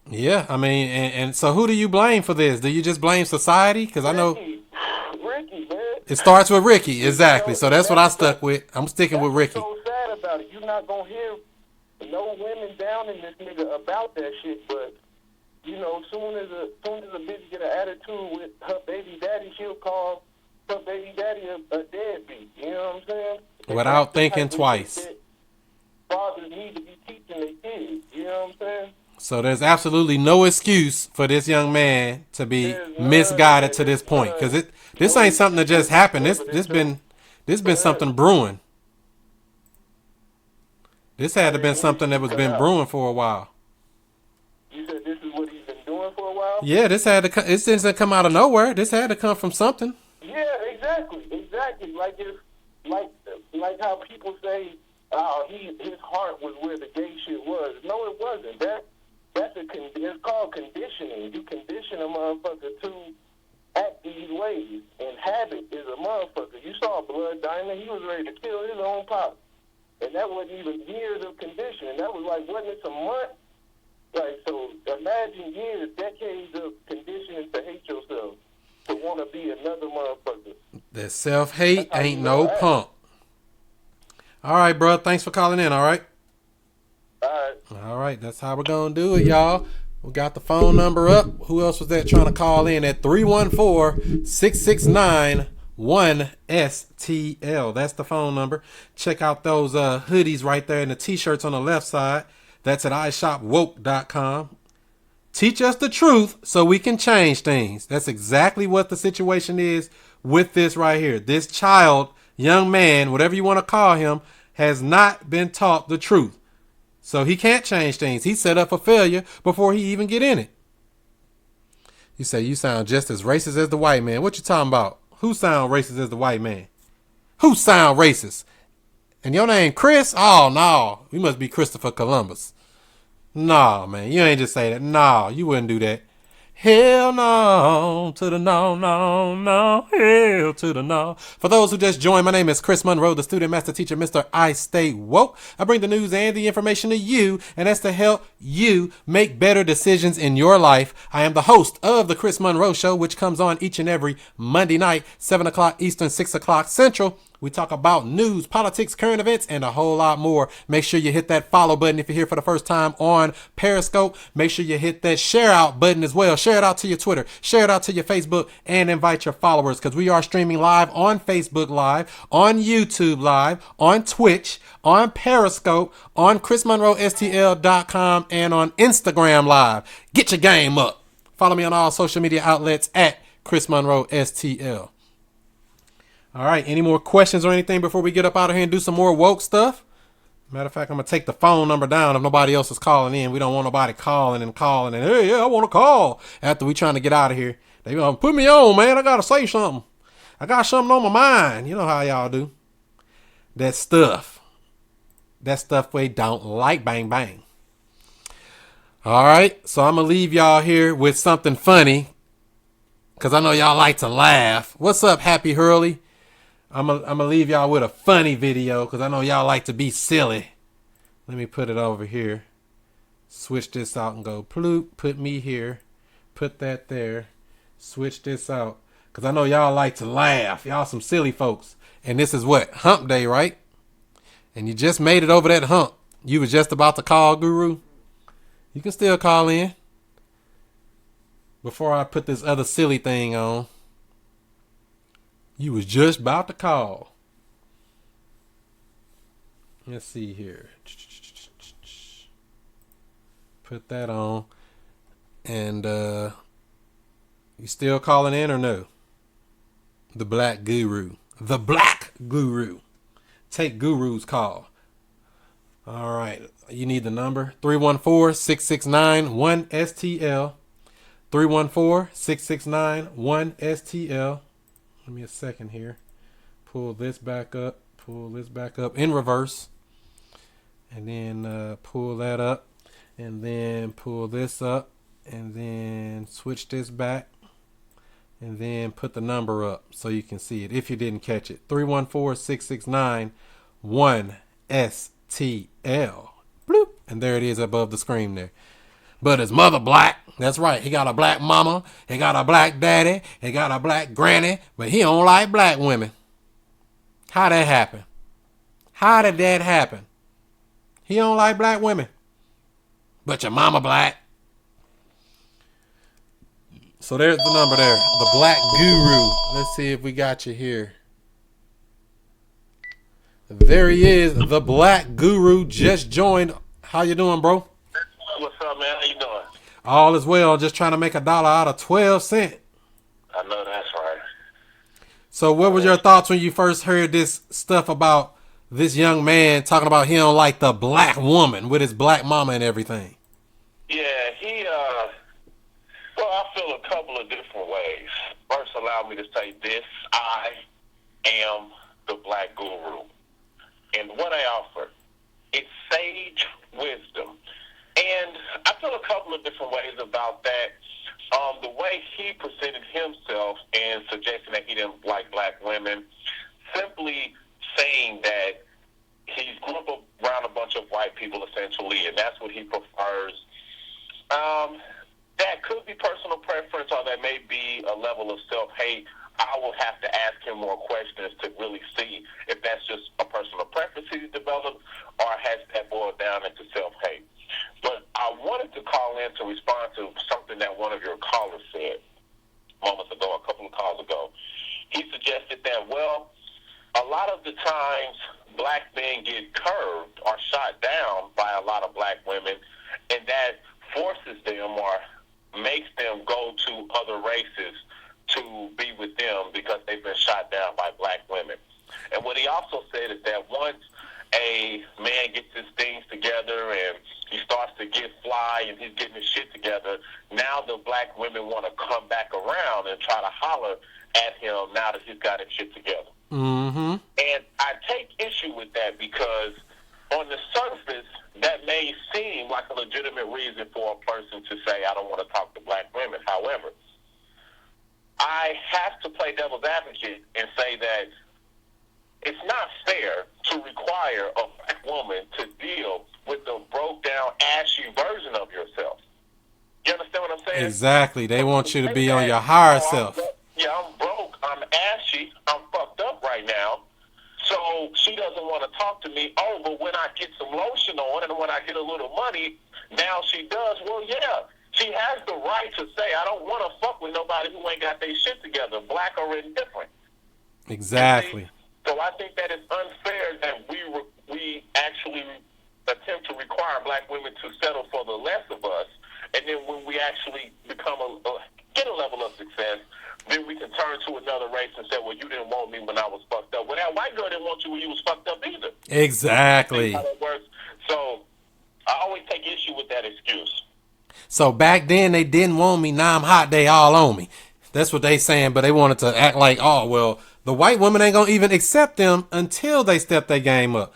Yeah, I mean, and so who do you blame for this? Do you just blame society? Because I know Rickey, man. it starts with Rickey, exactly. So that's what I stuck with. I'm sticking with Rickey. What's so sad about it, you're not gonna hear no women down in this nigga about that shit. But soon as a bitch get an attitude with her baby daddy, she'll call her baby daddy a deadbeat. You know what I'm saying? Without thinking twice. Fathers need to be teaching their kids. You know what I'm saying? So there's absolutely no excuse for this young man to be misguided to this point, because this ain't something that just happened. This been something brewing. This had to been something that was been brewing for a while. You said this is what he's been doing for a while? Yeah, this didn't come out of nowhere. This had to come from something. Yeah, exactly. Like how people say, his heart was where the gay shit was. No, it wasn't. It's called conditioning. You condition a motherfucker to act these ways. And habit is a motherfucker. You saw Blood Diamond. He was ready to kill his own pop. And that wasn't even years of conditioning. That was wasn't it some months? So imagine years, decades of conditioning to hate yourself, to want to be another motherfucker. That self-hate ain't no punk. All right, bro. Thanks for calling in, all right? All right, that's how we're going to do it, y'all. We got the phone number up. Who else was that trying to call in at 314-669-1STL? That's the phone number. Check out those hoodies right there and the t-shirts on the left side. That's at iShopWoke.com. Teach us the truth so we can change things. That's exactly what the situation is with this right here. This child, young man, whatever you want to call him, has not been taught the truth. So he can't change things. He's set up for failure before he even get in it. You say you sound just as racist as the white man. What you talking about? Who sound racist as the white man? Who sound racist? And your name Chris? Oh, no. You must be Christopher Columbus. No, man. You ain't just say that. No, you wouldn't do that. Hell no to the no, no, no. Hell to the no. For those who just joined, my name is Chris Monroe, the student master teacher, Mr. I Stay Woke. I bring the news and the information to you, and that's to help you make better decisions in your life. I am the host of the Chris Monroe Show, which comes on each and every Monday night, 7 o'clock Eastern, 6 o'clock Central, We talk about news, politics, current events, and a whole lot more. Make sure you hit that follow button if you're here for the first time on Periscope. Make sure you hit that share out button as well. Share it out to your Twitter, share it out to your Facebook, and invite your followers, because we are streaming live on Facebook Live, on YouTube Live, on Twitch, on Periscope, on ChrisMonroeSTL.com, and on Instagram Live. Get your game up. Follow me on all social media outlets at Chris Monroe STL. All right, any more questions or anything before we get up out of here and do some more woke stuff? Matter of fact, I'm going to take the phone number down if nobody else is calling in. We don't want nobody calling and hey, yeah, I want to call after we trying to get out of here. They put me on, man. I got to say something. I got something on my mind. You know how y'all do. That stuff we don't like, bang, bang. All right, so I'm going to leave y'all here with something funny, because I know y'all like to laugh. What's up, Happy Hurley? I'm gonna leave y'all with a funny video, because I know y'all like to be silly. Let me put it over here. Switch this out and go ploop. Put me here. Put that there. Switch this out, because I know y'all like to laugh. Y'all some silly folks. And this is what? Hump day, right? And you just made it over that hump. You was just about to call Guru. You can still call in. Before I put this other silly thing on. You was just about to call. Let's see here. Put that on. And you still calling in or no? The Black Guru. The Black Guru. Take Guru's call. All right. You need the number. 314-669-1STL. 314-669-1STL. Give me a second here. Pull this back up. Pull this back up in reverse. And then pull that up. And then pull this up. And then switch this back. And then put the number up so you can see it if you didn't catch it. 314-669-1STL. Bloop. And there it is above the screen there. But his mother black. That's right. He got a black mama. He got a black daddy. He got a black granny. But he don't like black women. How that happen? How did that happen? He don't like black women. But your mama black. So there's the number there. The Black Guru. Let's see if we got you here. There he is. The Black Guru just joined. How you doing, bro? What's up, man? How you doing? All is well. Just trying to make $1 out of 12 cents. I know that's right. So what was your thoughts when you first heard this stuff about this young man talking about he don't like the black woman with his black mama and everything? Yeah, well, I feel a couple of different ways. First, allow me to say this. I am the Black Guru. And what I offer, it's sage wisdom. And I feel a couple of different ways about that. The way he presented himself and suggesting that he didn't like black women, simply saying that he's grew up around a bunch of white people, essentially, and that's what he prefers. That could be personal preference, or that may be a level of self-hate. I will have to ask him more questions to really see if that's just a personal preference he's developed, or has that boiled down into self-hate. But I wanted to call in to respond to something that one of your callers said moments ago, a couple of calls ago. He suggested that, well, a lot of the times black men get curved or shot down by a lot of black women, and that forces them or makes them go to other races to be with them because they've been shot down by black women. And what he also said is that once a man gets his things together and he starts to get fly and he's getting his shit together, now the black women want to come back around and try to holler at him now that he's got his shit together. Mm-hmm. And I take issue with that because on the surface, that may seem like a legitimate reason for a person to say, I don't want to talk to black women. However, I have to play devil's advocate and say that it's not fair to require a black woman to deal with the broke down, ashy version of yourself. You understand what I'm saying? Exactly. They want you to be on your higher self. I'm broke, I'm ashy, I'm fucked up right now. get some lotion on, and when I get a little money, now she does. Well, yeah, she has the right to say, I don't want to fuck with nobody who ain't got their shit together, black or indifferent. Exactly. So I think that it's unfair that we actually attempt to require black women to settle for the less of us, and then when we actually become get a level of success, then we can turn to another race and say, well, you didn't want me when I was fucked up. Well, that white girl didn't want you when you was fucked up either. Exactly. How that works. So I always take issue with that excuse. So back then they didn't want me. Now I'm hot. They all on me. That's what they saying. But they wanted to act like, oh, well, the white woman ain't going to even accept them until they step their game up.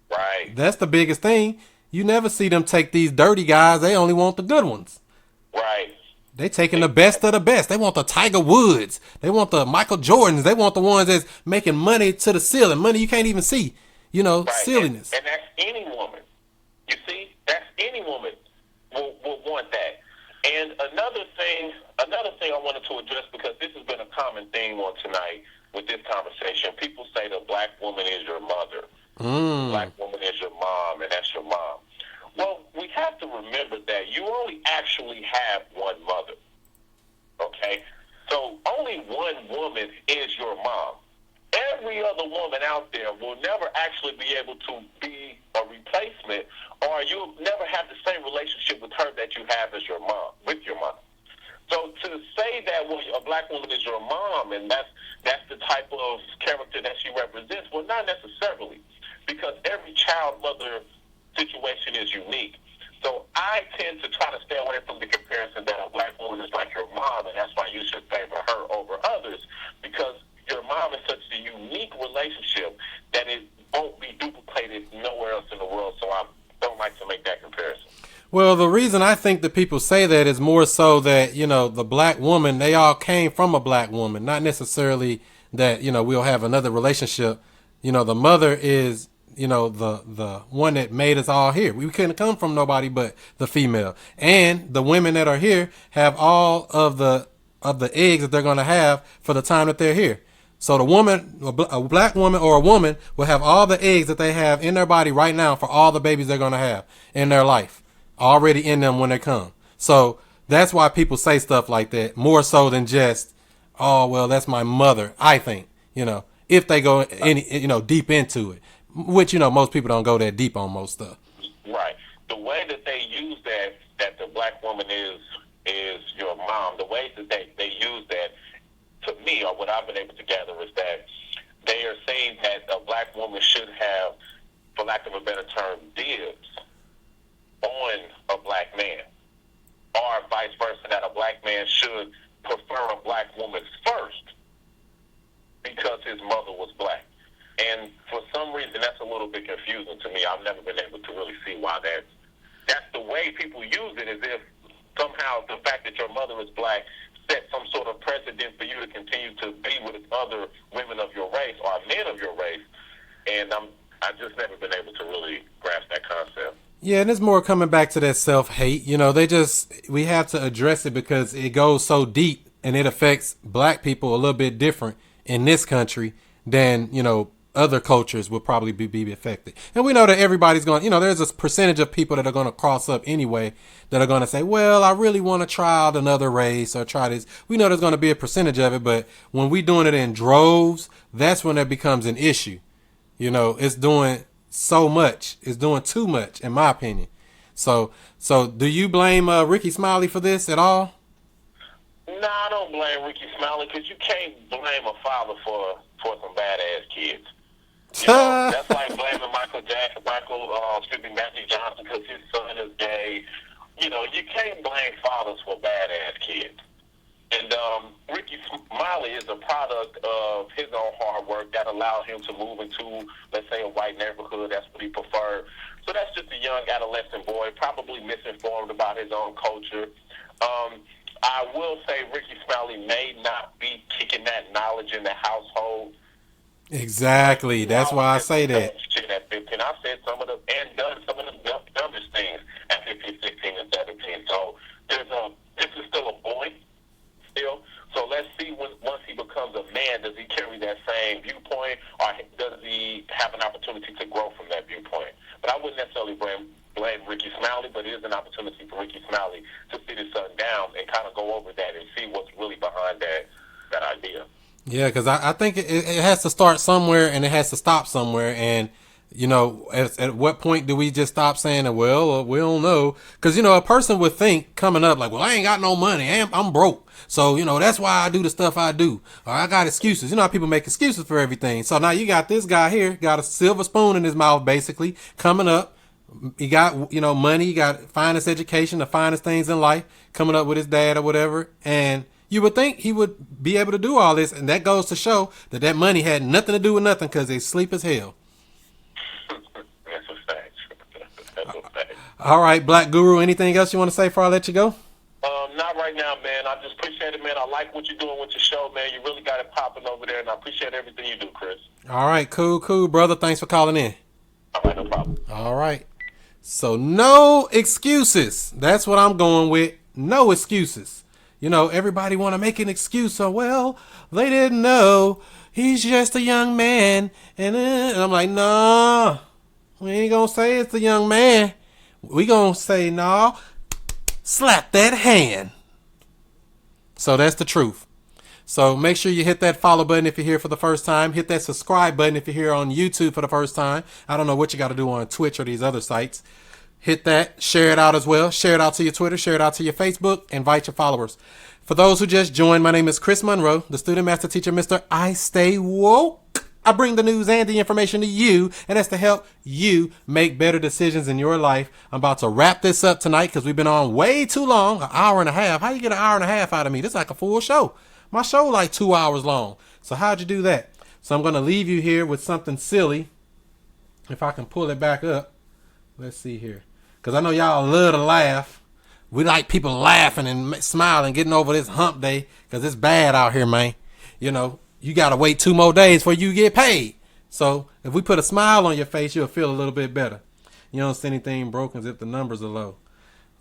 Right. That's the biggest thing. You never see them take these dirty guys. They only want the good ones. Right. They taking the best of the best. They want the Tiger Woods. They want the Michael Jordans. They want the ones that's making money to the ceiling. Money you can't even see. You know, right. silliness. And that's any woman. You see? That's any woman will want that. And another thing I wanted to address, because this has been a common theme on tonight with this conversation. People say the black woman is your mother. Black woman is your mom, and that's your mom. Well, we have to remember that you only actually have one mother, okay? So only one woman is your mom. Every other woman out there will never actually be able to be a replacement, or you'll never have the same relationship with her that you have as your mom, with your mom. So to say that, well, a black woman is your mom, and that's the type of character that she represents, well, not necessarily, because every child mother situation is unique. So I tend to try to stay away from the comparison that a black woman is like your mom, and that's why you should favor her over others, because your mom is such a unique relationship that it won't be duplicated nowhere else in the world. So I don't like to make that comparison. Well, the reason I think that people say that is more so that, you know, the black woman, they all came from a black woman, not necessarily that, you know, we'll have another relationship. You know, the mother is, you know, the one that made us all here. We couldn't come from nobody but the female. And the women that are here have all of the eggs that they're going to have for the time that they're here. So the woman, a black woman or a woman, will have all the eggs that they have in their body right now for all the babies they're going to have in their life, already in them when they come. So that's why people say stuff like that, more so than just, oh, well, that's my mother, I think, you know, if they go any, you know, deep into it, which, you know, most people don't go that deep on most stuff. Right. The way that they use that the black woman is your mom, the way that they use that, to me, or what I've been able to gather, is that they are saying that a black woman should have, for lack of a better term, dibs on a black man, or vice versa, that a black man should prefer a black woman first because his mother was black. And for some reason, that's a little bit confusing to me. I've never been able to really see why that's the way people use it, as if somehow the fact that your mother is black set some sort of precedent for you to continue to be with other women of your race or men of your race. And I've just never been able to really grasp that concept. Yeah, and it's more coming back to that self-hate. You know, we have to address it because it goes so deep and it affects black people a little bit different in this country than, you know, other cultures will probably be affected. And we know that everybody's going, you know, there's a percentage of people that are going to cross up anyway that are going to say, well, I really want to try out another race or try this. We know there's going to be a percentage of it, but when we doing it in droves, that's when it becomes an issue. You know, it's doing so much. It's doing too much, in my opinion. So do you blame Rickey Smiley for this at all? No, I don't blame Rickey Smiley, because you can't blame a father for some badass kids. You know, that's like blaming Magic Johnson because his son is gay. You know, you can't blame fathers for badass kids. And Rickey Smiley is a product of his own hard work that allowed him to move into, let's say, a white neighborhood. That's what he preferred. So that's just a young adolescent boy, probably misinformed about his own culture. I will say Rickey Smiley may not be kicking that knowledge in the household. Exactly. That's why I say that. Shit at 15. I said some of the, and done some of the dumbest things at 15, 16, and 17. So this is still a boy still. So let's see once he becomes a man, does he carry that same viewpoint, or does he have an opportunity to grow from that viewpoint? But I this down and kind of go over that and see what's really behind that idea. Yeah, because I think it has to start somewhere and it has to stop somewhere. And, you know, at what point do we just stop saying that, well, we don't know? Because, you know, a person would think coming up like, well, I ain't got no money. I'm broke. So, you know, that's why I do the stuff I do. Or I got excuses. You know how people make excuses for everything. So now you got this guy here, got a silver spoon in his mouth, basically, coming up. He got, you know, money. He got finest education, the finest things in life, coming up with his dad or whatever. And you would think he would be able to do all this, and that goes to show that money had nothing to do with nothing because they sleep as hell. That's a fact. That's a fact. All right, Black Guru, anything else you want to say before I let you go? Not right now, man. I just appreciate it, man. I like what you're doing with your show, man. You really got it popping over there, and I appreciate everything you do, Chris. All right, cool, brother. Thanks for calling in. All right, no problem. All right. So no excuses. That's what I'm going with. No excuses. You know, everybody want to make an excuse. So, well, they didn't know. He's just a young man. And I'm like, nah, we ain't going to say it's a young man. We going to say, nah, slap that hand. So that's the truth. So make sure you hit that follow button if you're here for the first time. Hit that subscribe button if you're here on YouTube for the first time. I don't know what you got to do on Twitch or these other sites. Hit that. Share it out as well. Share it out to your Twitter. Share it out to your Facebook. Invite your followers. For those who just joined, my name is Chris Monroe, the student master teacher, Mr. I Stay Woke. I bring the news and the information to you, and that's to help you make better decisions in your life. I'm about to wrap this up tonight because we've been on way too long, an hour and a half. How you get an hour and a half out of me? This is like a full show. My show like 2 hours long. So how'd you do that? So I'm going to leave you here with something silly. If I can pull it back up. Let's see here. Because I know y'all love to laugh. We like people laughing and smiling, getting over this hump day. Because it's bad out here, man. You know, you got to wait 2 more days before you get paid. So if we put a smile on your face, you'll feel a little bit better. You don't see anything broken if the numbers are low.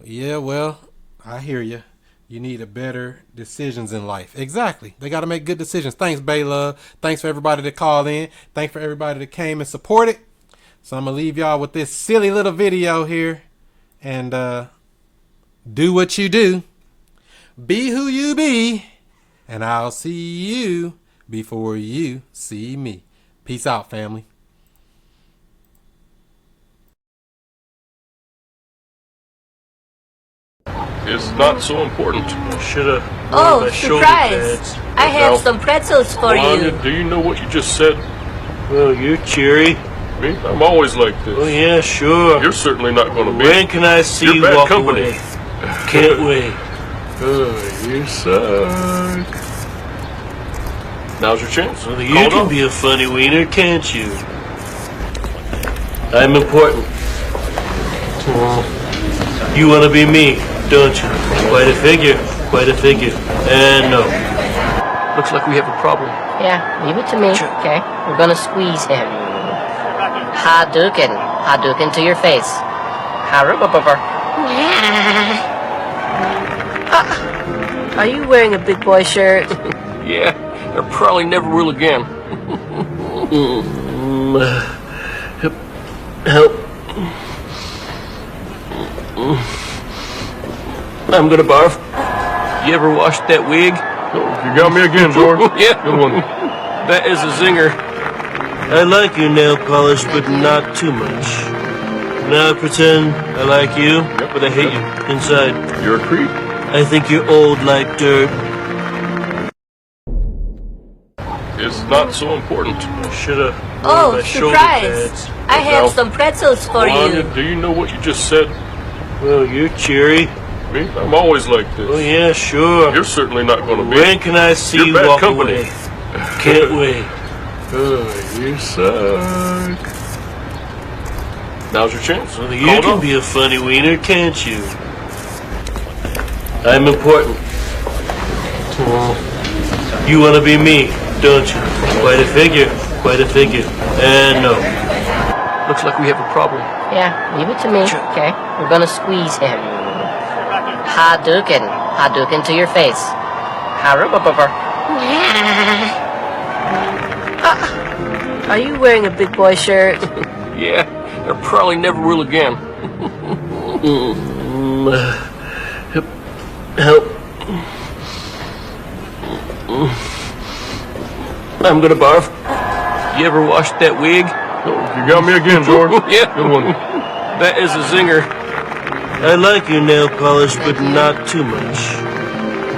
Yeah, well, I hear you. You need a better decisions in life. Exactly. They got to make good decisions. Thanks, Bay Love. Thanks for everybody that called in. Thanks for everybody that came and supported. So I'm going to leave y'all with this silly little video here. And do what you do. Be who you be. And I'll see you before you see me. Peace out, family. It's not so important. Should have. Oh, surprise! I have some pretzels for you. Do you know what you just said? Well, you're cheery. Me? I'm always like this. Oh, yeah, sure. You're certainly not going to be. When can I see you bad walk company. away? Can't wait. You suck. Now's your chance. Well, you can be a funny wiener, can't you? I'm important. You want to be me, don't you? Quite a figure. Quite a figure. And no. Looks like we have a problem. Yeah, leave it to me, okay? We're gonna squeeze him. Hadouken. Hadouken to your face. Are you wearing a big boy shirt? Yeah, I probably never will again. Help. I'm gonna barf. You ever washed that wig? Oh, you got me again, George. Yeah. Good one. That is a zinger. I like your nail polish, but not too much. Now pretend I like you, but I hate you inside. You're a creep. I think you're old like dirt. It's not so important. Should've. Oh, surprise! I have some pretzels for you. Do you know what you just said? Well, you're cheery. Me? I'm always like this. Oh, yeah, sure. You're certainly not going to be. When can I see you bad walk company. away? Can't wait. You suck. Now's your chance. Well, you can be a funny wiener, can't you? I'm important. You want to be me, don't you? Quite a figure. Quite a figure. And no. Looks like we have a problem. Yeah, leave it to me, okay? We're gonna squeeze him. Hadouken. Hadouken to your face. Are you wearing a big boy shirt? Yeah, I probably never will again. Help. I'm gonna barf. You ever washed that wig? You got me again, George. Yeah. Good one. That is a zinger. I like your nail polish, but not too much.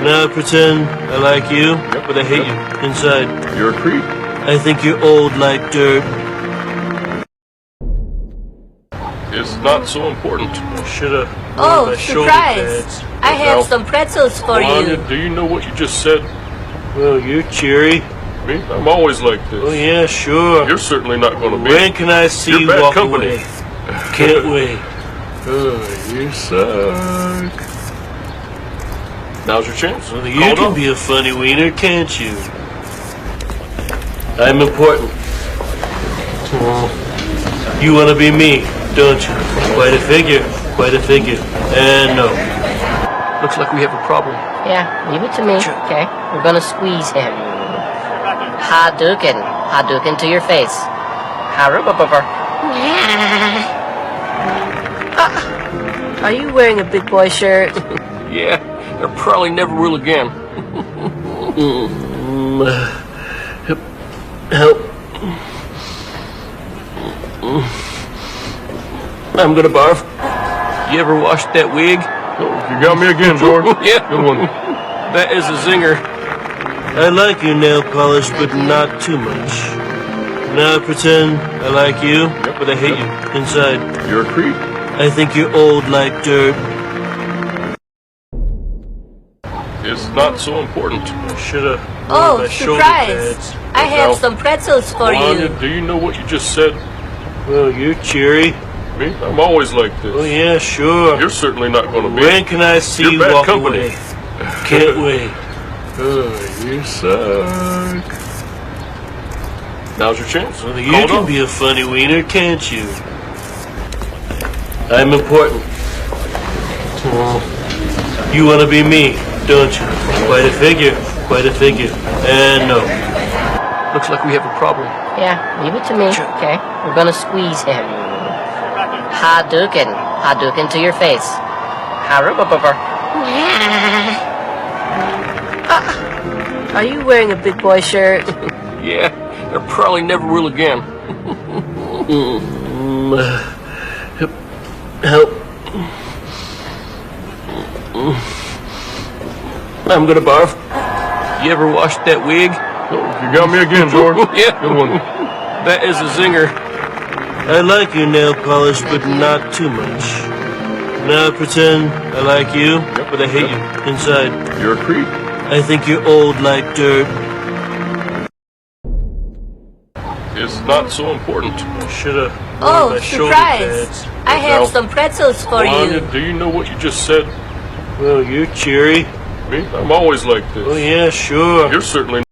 Now pretend I like you, but I hate you inside. You're a creep. I think you're old like dirt. It's not so important. I should've worn Oh, my shoulder surprise! pads. I have Now, some pretzels for Melania, you. do you know what you just said? Well, you're cheery. Me? I'm always like this. Oh yeah, sure. You're certainly not going to be. When can I see You're you bad walk company. away? Can't wait. Oh, you suck. Now's your chance. Well, you Hold can on. be a funny wiener, can't you? I'm important. You want to be me, don't you? Quite a figure. Quite a figure. And no. Looks like we have a problem. Yeah, leave it to me, okay? We're gonna squeeze him. Hadouken. Hadouken to your face. Harubababa. Are you wearing a big boy shirt? Yeah, I probably never will again. Help. I'm gonna barf. You ever washed that wig? You got me again, George. Yeah. Good one. That is a zinger. I like your nail polish, but not too much. Now pretend I like you, but I hate you inside. You're a creep. I think you're old like dirt. It's not so important. I should've worn Oh, my shoulder surprise! pads. I have Now, some pretzels for Melania, you. do you know what you just said? Well, you're cheery. Me? I'm always like this. Oh yeah, sure. You're certainly not going to be. When can I see You're you bad walk company. away? Can't wait. Oh, you suck. Now's your chance. Well, you Hold can on. be a funny wiener, can't you? I'm important. You want to be me, don't you? Quite a figure. Quite a figure. And no. Looks like we have a problem. Yeah, leave it to me, okay? We're gonna squeeze him. Hadouken. Hadouken to your face. Harubababa. Are you wearing a big boy shirt? Yeah, I probably never will again. Help. I'm gonna barf. You ever washed that wig? You got me again, George. Yeah. Good one. That is a zinger. I like your nail polish, but not too much. Now pretend I like you, but I hate you inside. You're a creep. I think you're old like dirt. It's not so important. I should've worn Oh, my shoulder surprise! pads. I have Now, some pretzels for Melania, you. do you know what you just said? Well, you're cheery. Me? I'm always like this. Oh yeah, sure. You're certainly